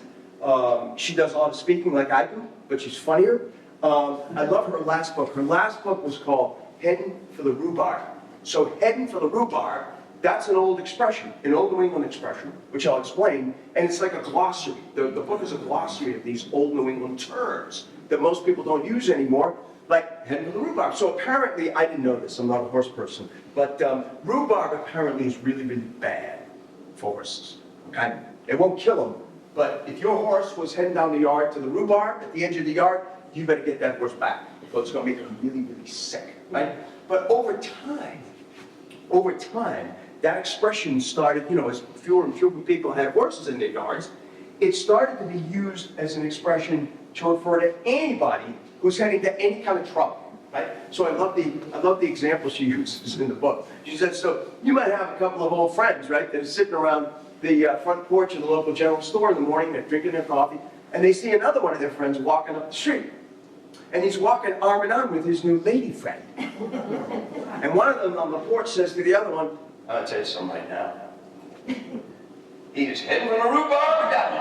Speaker 1: She does a lot of speaking like I do, but she's funnier. I love her last book. Her last book was called Heading for the Rhubarb. So heading for the rhubarb, that's an old expression, an old New England expression, which I'll explain, and it's like a glossary. The book is a glossary of these old New England terms that most people don't use anymore, like heading for the rhubarb. So apparently, I didn't know this, I'm not a horse person, but rhubarb apparently is really, really bad for horses, okay? It won't kill them, but if your horse was heading down the yard to the rhubarb at the edge of the yard, you better get that horse back, because it's going to make him really, really sick, right? But over time, that expression started, as fewer and fewer people had horses in their yards, it started to be used as an expression to refer to anybody who's heading to any kind of trouble, right? So I love the example she uses in the book. She says, so you might have a couple of old friends, right, that are sitting around the front porch of the local general store in the morning, they're drinking their coffee, and they see another one of their friends walking up the street. And he's walking arm in arm with his new lady friend. And one of them on the porch says to the other one, I'll tell you something right now. He is heading for the rhubarb again.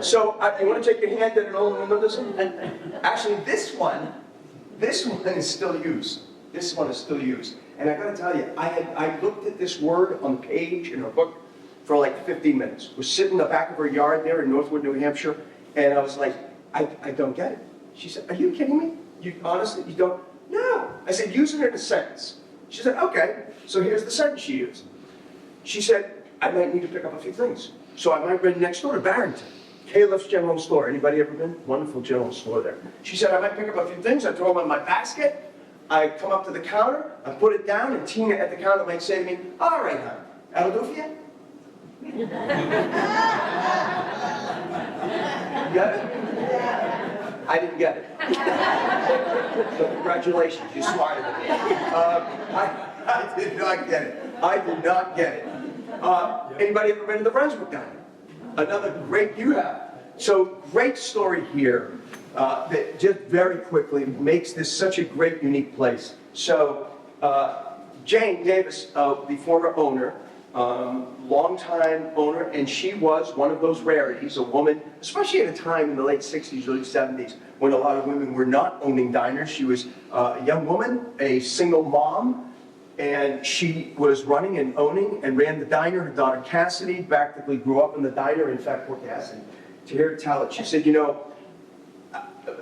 Speaker 1: So you want to take your hand at an old Englandism? Actually, this one is still used. This one is still used. And I gotta tell you, I looked at this word on the page in her book for like 15 minutes. Was sitting in the back of her yard there in Northwood, New Hampshire, and I was like, I don't get it. She said, are you kidding me? You honestly, you don't? No. I said, use it in a sentence. She said, okay. So here's the sentence she used. She said, I might need to pick up a few things. So I might run next door to Barrington. Caleb's General Store. Anybody ever been? Wonderful general store there. She said, I might pick up a few things. I throw them in my basket. I come up to the counter. I put it down, and Tina at the counter might say to me, all right, hon, that'll do for you? You got it? I didn't get it. So congratulations, you're smarter than me. I did not get it. I did not get it. Anybody ever been to the Brunswick Diner? Another great, you have. So great story here that just very quickly makes this such a great, unique place. So Jane Davis, the former owner, longtime owner, and she was one of those rarities, a woman, especially at a time in the late 60s, early 70s, when a lot of women were not owning diners. She was a young woman, a single mom, and she was running and owning and ran the diner. Her daughter Cassidy practically grew up in the diner. In fact, poor Cassidy, to hear her tell it, she said, you know,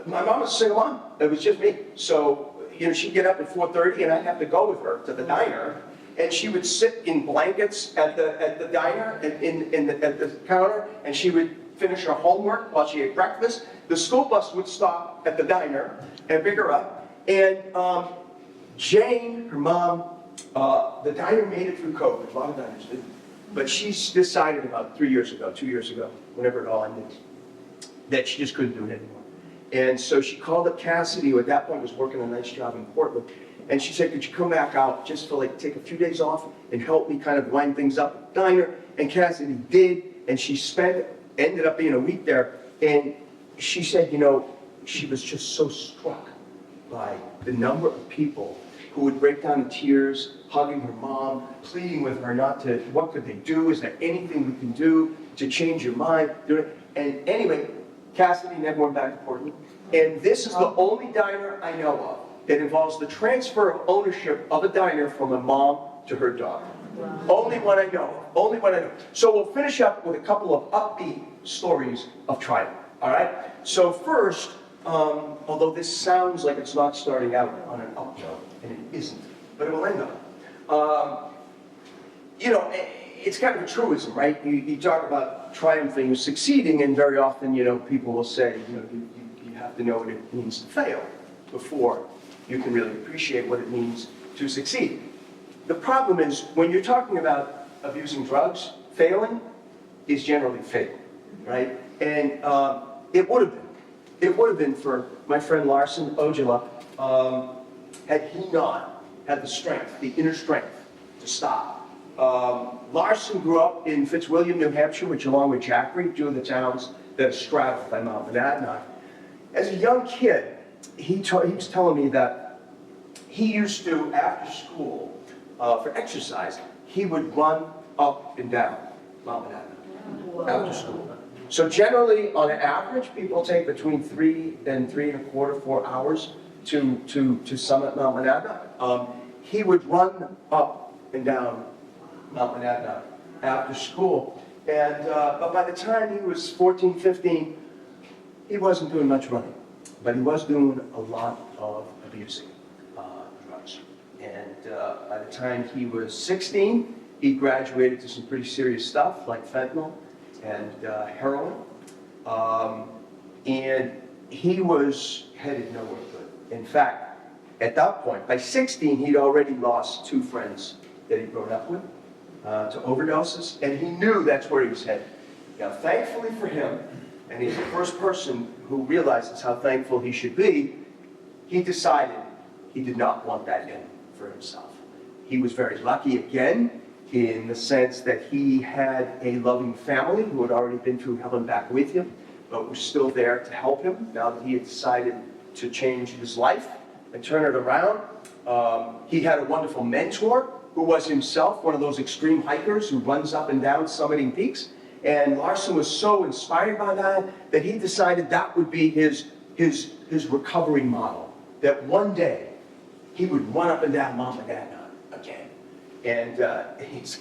Speaker 1: my mom was a single mom. It was just me. So, you know, she'd get up at 4:30 and I'd have to go with her to the diner. And she would sit in blankets at the diner, at the counter, and she would finish her homework while she ate breakfast. The school bus would stop at the diner and pick her up. And Jane, her mom, the diner made it through COVID. A lot of diners did. But she decided about 2 years ago, whenever it all ended, that she just couldn't do it anymore. And so she called up Cassidy, who at that point was working a nice job in Portland. And she said, could you come back out just for like, take a few days off and help me kind of wind things up at the diner? And Cassidy did, and she ended up being a week there. And she said, you know, she was just so struck by the number of people who would break down in tears, hugging her mom, pleading with her not to, what could they do? Is there anything we can do to change your mind? And anyway, Cassidy never went back to Portland. And this is the only diner I know of that involves the transfer of ownership of a diner from a mom to her daughter. Wow. Only one I know. Only one I know. So we'll finish up with a couple of upbeat stories of triumph. All right? So first, although this sounds like it's not starting out on an up note, and it isn't, but it will end up. You know, it's kind of a truism, right? You talk about triumphing, succeeding, and very often, you know, people will say, you know, you have to know what it means to fail before you can really appreciate what it means to succeed. The problem is, when you're talking about abusing drugs, failing is generally fatal, right? And it would have been for my friend Larson Ojala, had he not had the strength, the inner strength to stop. Larson grew up in Fitzwilliam, New Hampshire, which along with Jackery, two of the towns that are straddled by Mount Monadnock. As a young kid, he was telling me that he used to, after school, for exercise, he would run up and down Mount Monadnock after school. So generally, on average, people take between 3 and 3¼ 4 hours to summit Mount Monadnock. He would run up and down Mount Monadnock after school. And, but by the time he was 14, 15, he wasn't doing much running. But he was doing a lot of abusing drugs. And by the time he was 16, he graduated to some pretty serious stuff like fentanyl and heroin. And he was headed nowhere good. In fact, at that point, by 16, he'd already lost 2 friends that he'd grown up with to overdoses, and he knew that's where he was headed. Now, thankfully for him, and he's the first person who realizes how thankful he should be, he decided he did not want that end for himself. He was very lucky again in the sense that he had a loving family who had already been through hell and back with him, but was still there to help him now that he had decided to change his life and turn it around. He had a wonderful mentor who was himself one of those extreme hikers who runs up and down summiting peaks. And Larson was so inspired by that he decided that would be his recovery model. That one day he would run up and down Mount Monadnock. And he's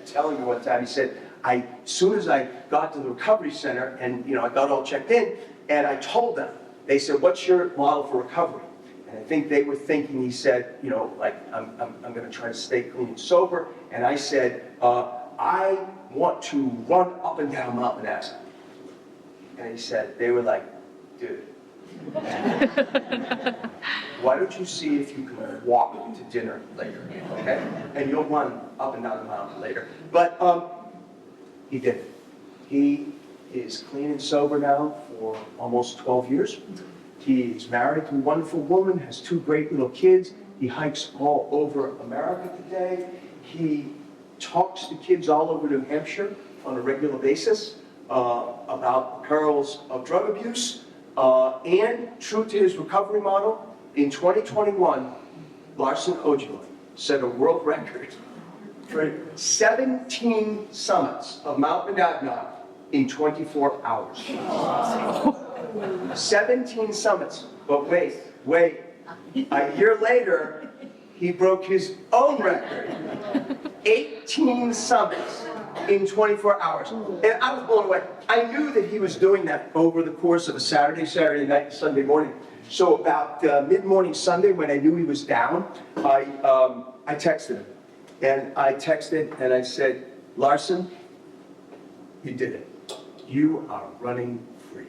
Speaker 1: telling me one time, he said, as soon as I got to the recovery center and I got all checked in, and I told them, they said, what's your model for recovery? And I think they were thinking, he said, like, I'm going to try to stay clean and sober. And I said, I want to run up and down Mount Manhattan. And he said, they were like, dude, why don't you see if you can walk to dinner later, okay? And you'll run up and down the mountain later. But he did it. He is clean and sober now for almost 12 years. He's married to a wonderful woman, has 2 great little kids. He hikes all over America today. He talks to kids all over New Hampshire on a regular basis about the perils of drug abuse. And true to his recovery model, in 2021, Larson Ojibwe set a world record for 17 summits of Mount Monadnock in 24 hours. 17 summits, but wait. A year later, he broke his own record. 18 summits in 24 hours. And I was blown away. I knew that he was doing that over the course of a Saturday night, Sunday morning. So about mid-morning Sunday, when I knew he was down, I texted him. And I texted and I said, Larson, you did it. You are running free.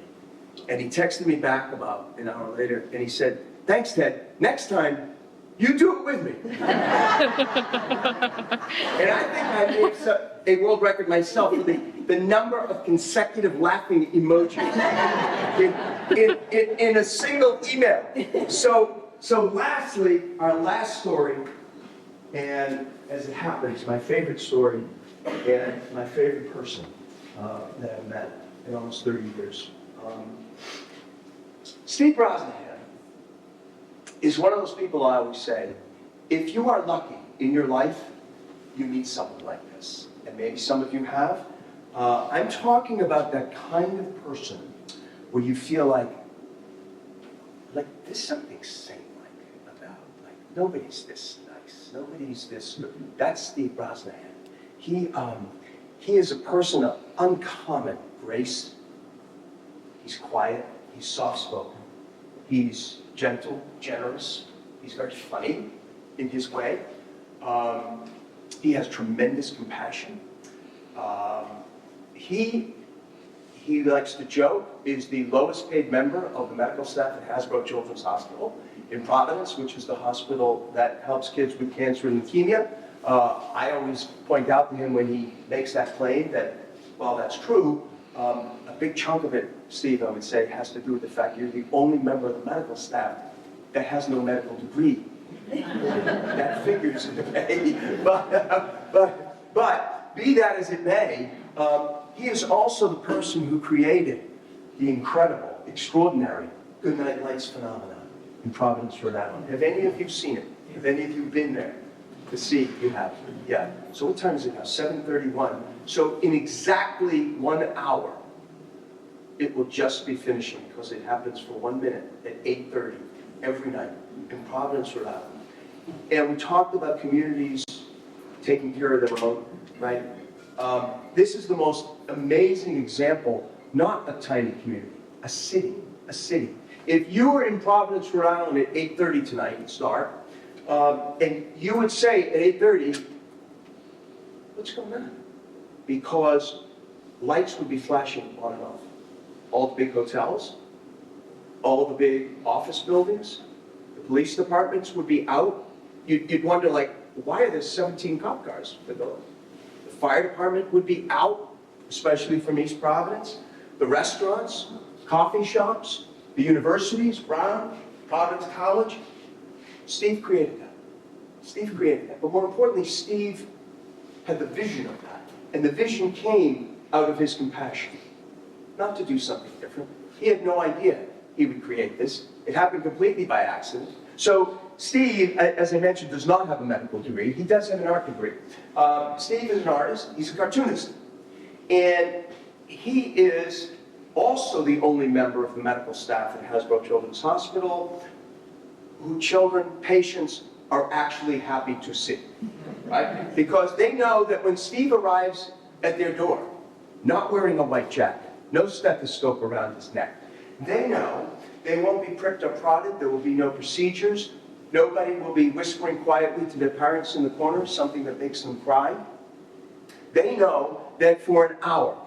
Speaker 1: And he texted me back about an hour later, and he said, thanks, Ted. Next time, you do it with me. And I think I made a world record myself for the number of consecutive laughing emojis in a single email. So lastly, our last story, and as it happens, my favorite story and my favorite person that I've met in almost 30 years. Steve Brosnahan is one of those people I always say, if you are lucky in your life, you meet someone like this. And maybe some of you have. I'm talking about that kind of person where you feel like there's something saint-like about, like nobody's this nice, nobody's this good. That's Steve Brosnahan. He is a person of uncommon grace. He's quiet, he's soft-spoken, he's gentle, generous, he's very funny in his way. He has tremendous compassion. He likes to joke, is the lowest paid member of the medical staff at Hasbro Children's Hospital in Providence, which is the hospital that helps kids with cancer and leukemia. I always point out to him when he makes that claim that, while that's true, a big chunk of it, Steve, I would say, has to do with the fact you're the only member of the medical staff that has no medical degree. That figures in the pay. But be that as it may, he is also the person who created the incredible, extraordinary Goodnight Lights phenomenon in Providence, Rhode Island. Have any of you seen it? Have any of you been there? To see, you have. Yeah. So what time is it now? 7:31. So in exactly 1 hour, it will just be finishing because it happens for 1 minute at 8:30 every night in Providence, Rhode Island. And we talked about communities taking care of their own, right? This is the most amazing example, not a tiny community, a city. If you were in Providence, Rhode Island at 8:30 tonight, it's dark, and you would say at 8:30, what's going on? Because lights would be flashing on and off. All the big hotels, all the big office buildings, the police departments would be out. You'd wonder, like, why are there 17 cop cars in the building? The fire department would be out, especially from East Providence. The restaurants, coffee shops, the universities, Brown, Providence College. Steve created that. But more importantly, Steve had the vision of that. And the vision came out of his compassion. Not to do something different. He had no idea he would create this. It happened completely by accident. So Steve, as I mentioned, does not have a medical degree. He does have an art degree. Steve is an artist. He's a cartoonist. And he is also the only member of the medical staff at Hasbro Children's Hospital who patients are actually happy to see. right? Because they know that when Steve arrives at their door, not wearing a white jacket, no stethoscope around his neck, they know they won't be pricked or prodded, there will be no procedures, nobody will be whispering quietly to their parents in the corner, something that makes them cry. They know that for an hour,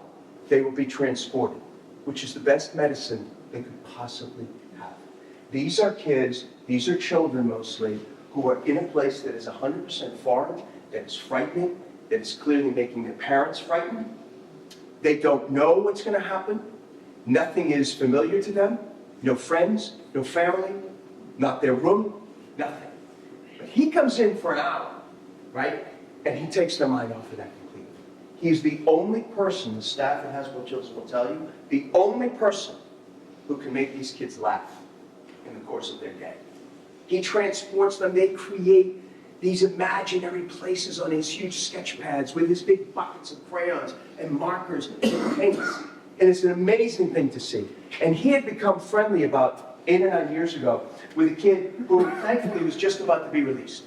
Speaker 1: they will be transported, which is the best medicine they could possibly have. These are kids, these are children mostly, who are in a place that is 100% foreign, that is frightening, that is clearly making their parents frightened. They don't know what's going to happen. Nothing is familiar to them. No friends, no family, not their room, nothing. But he comes in for an hour, right? And he takes their mind off of that completely. He's the only person, the staff at Hanson Children will tell you, the only person who can make these kids laugh in the course of their day. He transports them, they create these imaginary places on his huge sketch pads with his big buckets of crayons and markers and paints. And it's an amazing thing to see. And he had become friendly about 8 or 9 years ago with a kid who thankfully was just about to be released.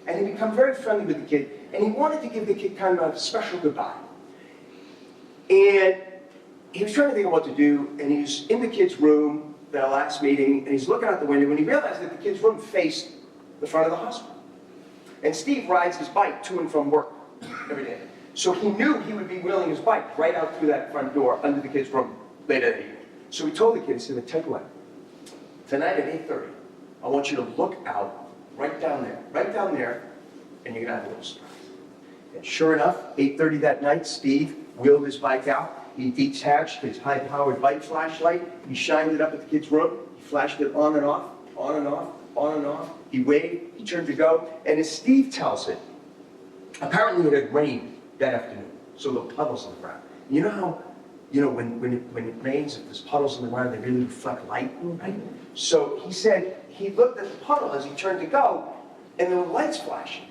Speaker 1: And he'd become very friendly with the kid, and he wanted to give the kid kind of a special goodbye. And he was trying to think of what to do, and he was in the kid's room, their last meeting, and he's looking out the window, and he realized that the kid's room faced the front of the hospital. And Steve rides his bike to and from work every day. So he knew he would be wheeling his bike right out through that front door under the kid's room late at night. So he told the kid, he said, take away. Tonight at 8:30, I want you to look out right down there, and you're gonna have a little surprise. And sure enough, 8:30 that night, Steve wheeled his bike out. He detached his high-powered bike flashlight. He shined it up at the kid's room. He flashed it on and off, on and off, on and off. He waved, he turned to go, and as Steve tells it, apparently it had rained that afternoon, so the puddles on the ground. You know how, when it rains, if there's puddles on the ground, they really reflect light, right? So he said he looked at the puddle as he turned to go, and there were lights flashing.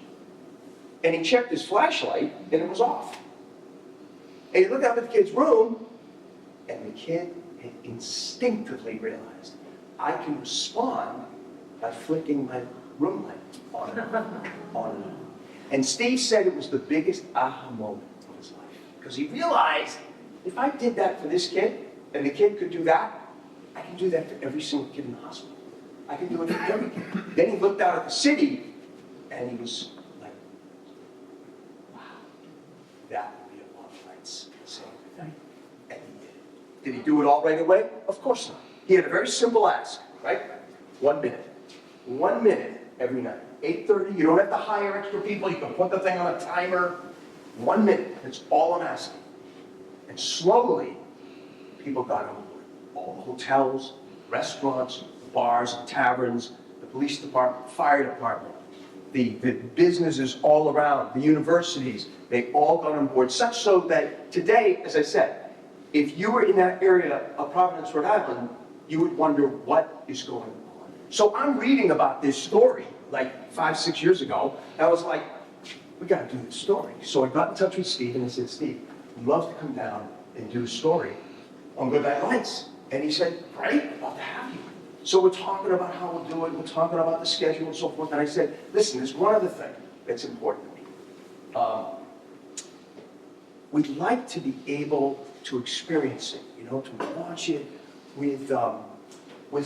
Speaker 1: And he checked his flashlight, and it was off. And he looked up at the kid's room, and the kid had instinctively realized, I can respond by flicking my room light on and on and on. And Steve said it was the biggest aha moment of his life. Because he realized, if I did that for this kid, and the kid could do that, I can do that for every single kid in the hospital. I can do it for every kid. Then he looked out at the city, and he was like, wow, that would be a lot of lights saying goodnight. And he did it. Did he do it all right away? Of course not. He had a very simple ask, right? 1 minute. 1 minute every night. 8:30, you don't have to hire extra people, you can put the thing on a timer. 1 minute, that's all I'm asking. And slowly, people got on board. All the hotels, restaurants, bars, taverns, the police department, fire department, the businesses all around, the universities, they all got on board, such so that today, as I said, if you were in that area of Providence, Rhode Island, you would wonder what is going on. So I'm reading about this story like 5, 6 years ago, and I was like, we got to do this story. So I got in touch with Steve, and I said, Steve, we'd love to come down and do a story on Goodnight Lights. And he said, great, I'd love to have you. So we're talking about how we'll do it, we're talking about the schedule and so forth, and I said, listen, there's one other thing that's important to me. We'd like to be able to experience it, to watch it with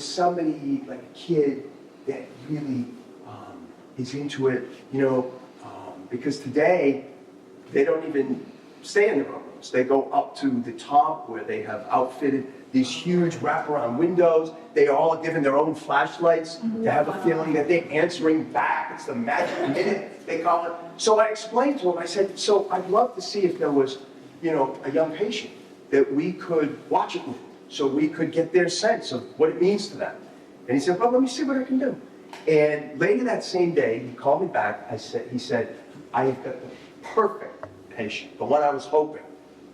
Speaker 1: somebody, like a kid that really is into it, because today they don't even stay in the rooms. They go up to the top where they have outfitted these huge wraparound windows. They all are given their own flashlights to have a feeling that they're answering back. It's the magic minute, they call it. So I explained to him, I said, so I'd love to see if there was, a young patient that we could watch it with, so we could get their sense of what it means to them. And he said, well, let me see what I can do. And later that same day, he called me back. He said, I have got the perfect patient, the one I was hoping.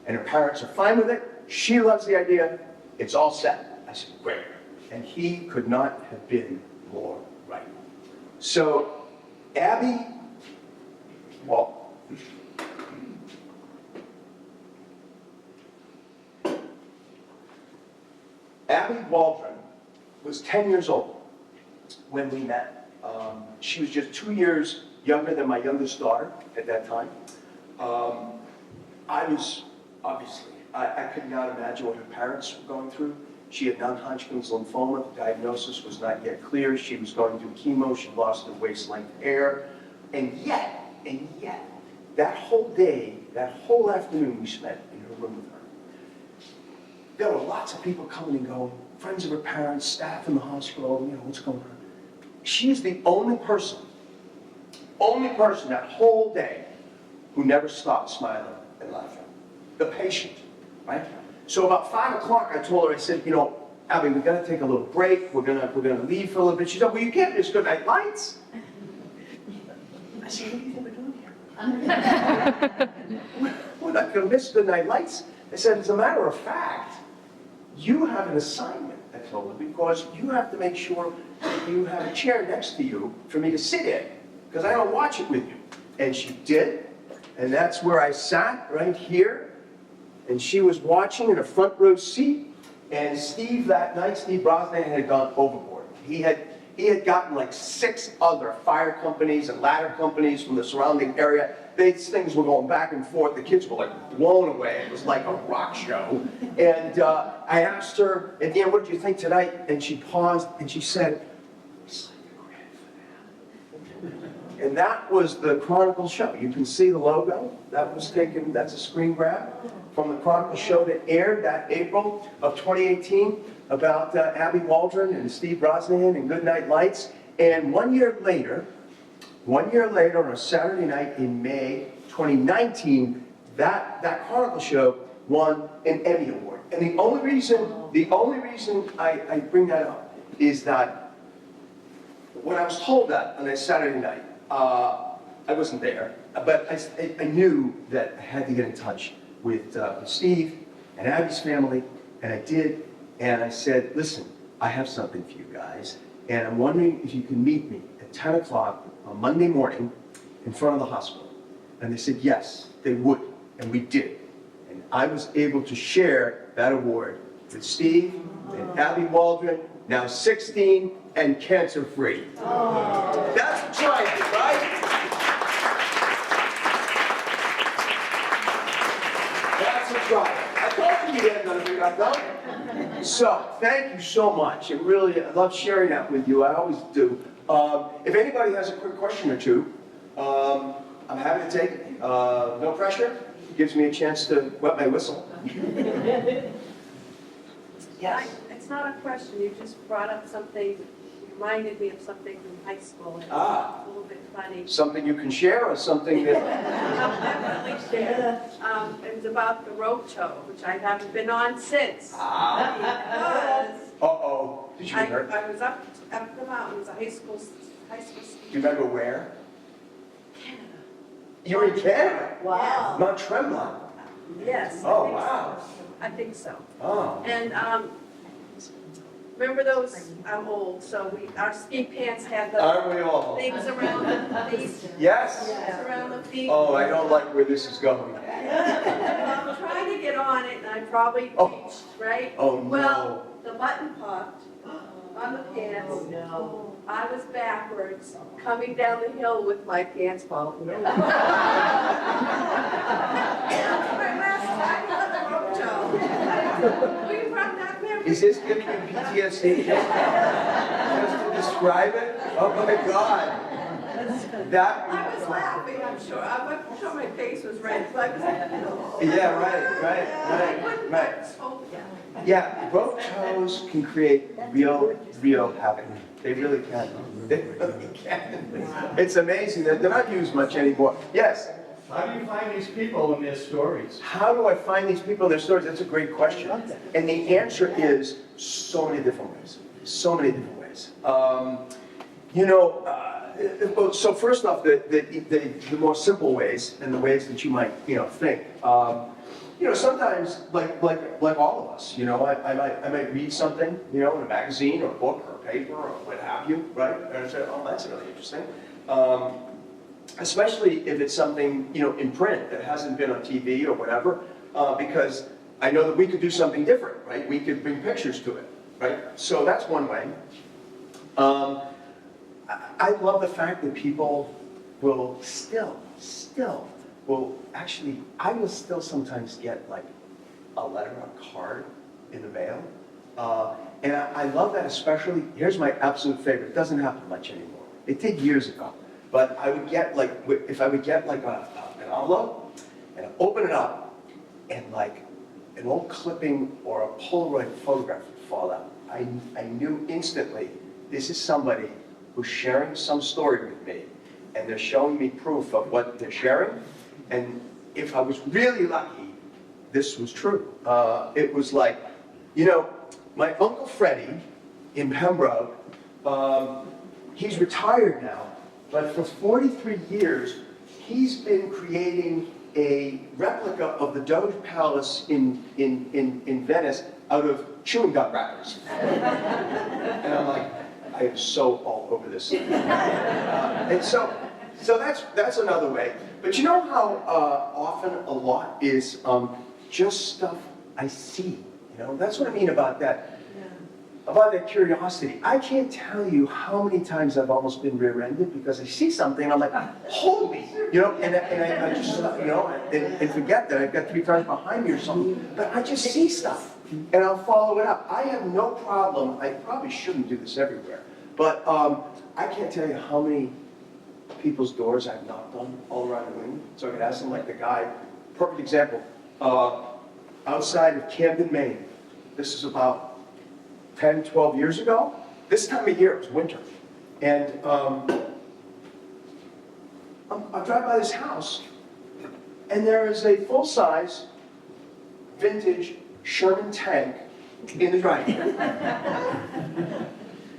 Speaker 1: And her parents are fine with it. She loves the idea. It's all set. I said, great. And he could not have been more right. So, Abby Waldron was 10 years old when we met. She was just 2 years younger than my youngest daughter at that time. I was, obviously, I could not imagine what her parents were going through. She had non-Hodgkin's lymphoma. The diagnosis was not yet clear. She was going through chemo. She lost her waist-length hair. And yet, that whole day, that whole afternoon we spent in her room with her, there were lots of people coming and going, friends of her parents, staff in the hospital, you know, what's going on. She is the only person that whole day who never stopped smiling and laughing. The patient, right? So about 5 o'clock, I told her, I said, you know, Abby, we've got to take a little break. We're gonna leave for a little bit. She said, well, you can't miss good night lights. I said, what do you think we're doing here? We're not gonna miss good night lights. I said, as a matter of fact, you have an assignment, I told her, because you have to make sure that you have a chair next to you for me to sit in, because I don't watch it with you. And she did, and that's where I sat, right here. And she was watching in a front row seat, and Steve that night, Steve Brosnan, had gone overboard. He had gotten like 6 other fire companies and ladder companies from the surrounding area. These things were going back and forth. The kids were like blown away. It was like a rock show. And I asked her at the end, what did you think tonight? And she paused and she said, it's like a grand finale. And that was the Chronicle show. You can see the logo. That was taken, that's a screen grab from the Chronicle show that aired that April of 2018 about Abby Waldron and Steve Brosnan and Goodnight Lights. And 1 year later, on a Saturday night in May 2019, that Chronicle show won an Emmy Award. And the only reason I bring that up is that when I was told that on a Saturday night, I wasn't there, but I knew that I had to get in touch with Steve and Abby's family, and I did, and I said, listen, I have something for you guys, and I'm wondering if you can meet me at 10 o'clock on Monday morning in front of the hospital. And they said yes, they would, and we did. And I was able to share that award with Steve and Abby Waldron, now 16 and cancer-free. Oh. That's a triumph, right? That's a triumph. I told you you hadn't done a big enough. So, thank you so much. I love sharing that with you. I always do. If anybody has a quick question or two, I'm happy to take it. No pressure. It gives me a chance to wet my whistle.
Speaker 3: Yes. It's not a question. You just brought up something, you reminded me of something from high school. And It's a little bit funny.
Speaker 1: Something you can share or something that...
Speaker 3: I'll definitely share. It was about the rope tow, which I haven't been on since. Because
Speaker 1: Uh-oh. Did you hurt?
Speaker 3: I was up the mountains, a high school ski.
Speaker 1: Do you remember where?
Speaker 3: Canada.
Speaker 1: You were in Canada?
Speaker 2: Wow.
Speaker 1: Mount Tremblant?
Speaker 3: Yes.
Speaker 1: Oh, wow.
Speaker 3: I think so.
Speaker 1: Oh.
Speaker 3: And remember those, I'm old, so our ski pants had the
Speaker 1: Aren't we all?
Speaker 3: things around the feet.
Speaker 1: Yes?
Speaker 3: Around the feet.
Speaker 1: Oh, I don't like where this is going.
Speaker 3: I'm trying to get on it, and I probably reached, right?
Speaker 1: Oh, no.
Speaker 3: Well, the button popped on the pants.
Speaker 2: Oh, no.
Speaker 3: I was backwards, coming down the hill with my pants falling down. That was my last time on the rope tow. Will you run that memory?
Speaker 1: Is this giving you PTSD? Just to describe it? Oh, my God. That...
Speaker 3: I was laughing, I'm sure. I'm sure my face was red. So I was like,
Speaker 1: Yeah, right. Yeah, rope tows can create real havoc. They really can. They really can. It's amazing. They're not used much anymore. Yes?
Speaker 4: How do you find these people and their stories?
Speaker 1: How do I find these people and their stories? That's a great question. And the answer is so many different ways. So many different ways. So first off, the more simple ways and the ways that you might, think. Sometimes, like all of us, I might read something, in a magazine or a book or a paper or what have you, right? And I say, oh, that's really interesting. Especially if it's something, in print that hasn't been on TV or whatever, because I know that we could do something different, right? We could bring pictures to it, right? So that's one way. I love the fact that people will actually, I will still sometimes get like a letter, a card in the mail. And I love that especially, here's my absolute favorite, it doesn't happen much anymore. It did years ago, but I would get like, if I would get like an envelope, and I'd open it up, and like an old clipping or a Polaroid photograph would fall out. I knew instantly, this is somebody who's sharing some story with me, and they're showing me proof of what they're sharing, and if I was really lucky, this was true. It was like, you know, my Uncle Freddie in Pembroke, he's retired now, but for 43 years, he's been creating a replica of the Doge Palace in Venice out of chewing gum wrappers. And I'm like, I am so all over this. And so that's another way. But you know how often a lot is just stuff I see. You know, that's what I mean about that. About that curiosity. I can't tell you how many times I've almost been rear-ended because I see something and I'm like, holy, you know, and I just, you know, and forget that I've got 3 cars behind me or something, but I just see stuff and I'll follow it up. I have no problem, I probably shouldn't do this everywhere, but I can't tell you how many people's doors I've knocked on all around New England, so I could ask them, like the guy, perfect example, outside of Camden, Maine. This is about 10, 12 years ago. This time of year, it was winter. And I drive by this house, and there is a full-size, vintage Sherman tank in the driveway.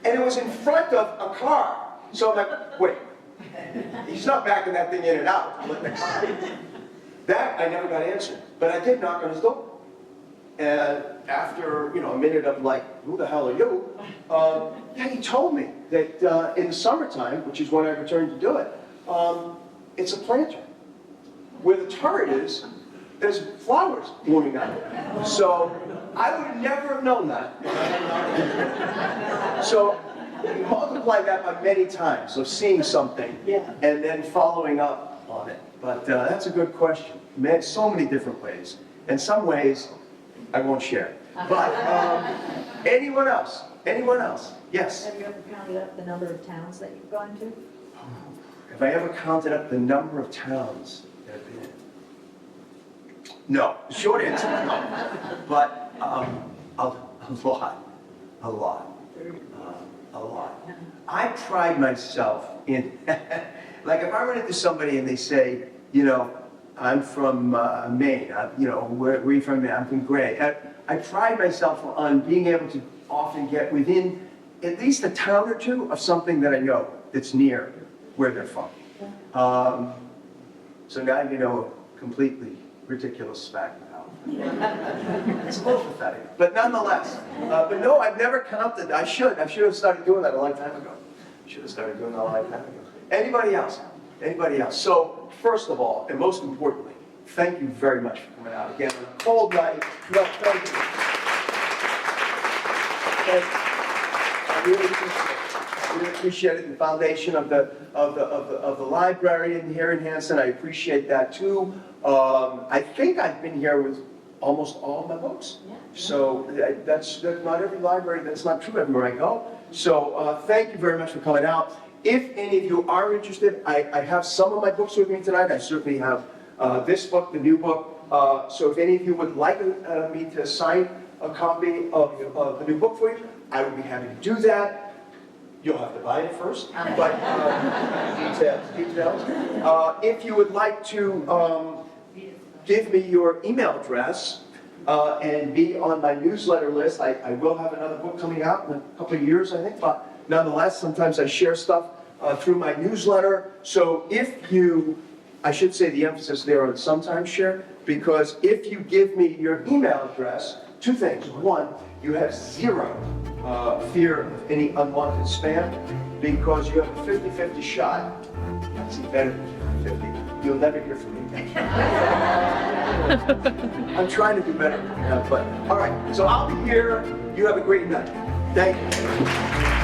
Speaker 1: And it was in front of a car. So I'm like, wait, he's not backing that thing in and out. That I never got answered. But I did knock on his door. And after, you know, a minute of like, who the hell are you? Yeah, he told me that in the summertime, which is when I returned to do it, it's a planter. Where the turret is, there's flowers blooming on it. So I would never have known that. So you multiply that by many times of seeing something and then following up on it. But that's a good question. Man, so many different ways. In some ways, I won't share. But anyone else? Anyone else? Yes?
Speaker 5: Have you ever counted up the number of towns that you've gone to?
Speaker 1: Have I ever counted up the number of towns that I've been in? No. The short answer, no. But a lot. A lot. A lot. I pride myself in, like if I run into somebody and they say, you know, I'm from Maine, you know, where are you from? I'm from Gray. I pride myself on being able to often get within at least a town or two of something that I know that's near where they're from. So now you know a completely ridiculous fact now. It's a little pathetic, but nonetheless. But no, I've never counted. I should have started doing that a long time ago. Should have started doing that a long time ago. Anybody else? Anybody else? So, first of all, and most importantly, thank you very much for coming out again on a cold night. No, thank you. I really appreciate it. The foundation of the library in here in Hanson, I appreciate that too. I think I've been here with almost all of my books. So that's not every library, that's not true everywhere I go. So thank you very much for coming out. If any of you are interested, I have some of my books with me tonight. I certainly have this book, the new book. So if any of you would like me to sign a copy of the new book for you, I would be happy to do that. You'll have to buy it first, but details. If you would like to give me your email address and be on my newsletter list, I will have another book coming out in a couple of years, I think, but nonetheless, sometimes I share stuff through my newsletter. So if you, I should say the emphasis there on sometimes share, because if you give me your email address, 2 things. 1, you have 0 fear of any unwanted spam, because you have a 50-50 shot. That's better than 50. You'll never hear from me. I'm trying to do better, but all right. So I'll be here. You have a great night. Thank you.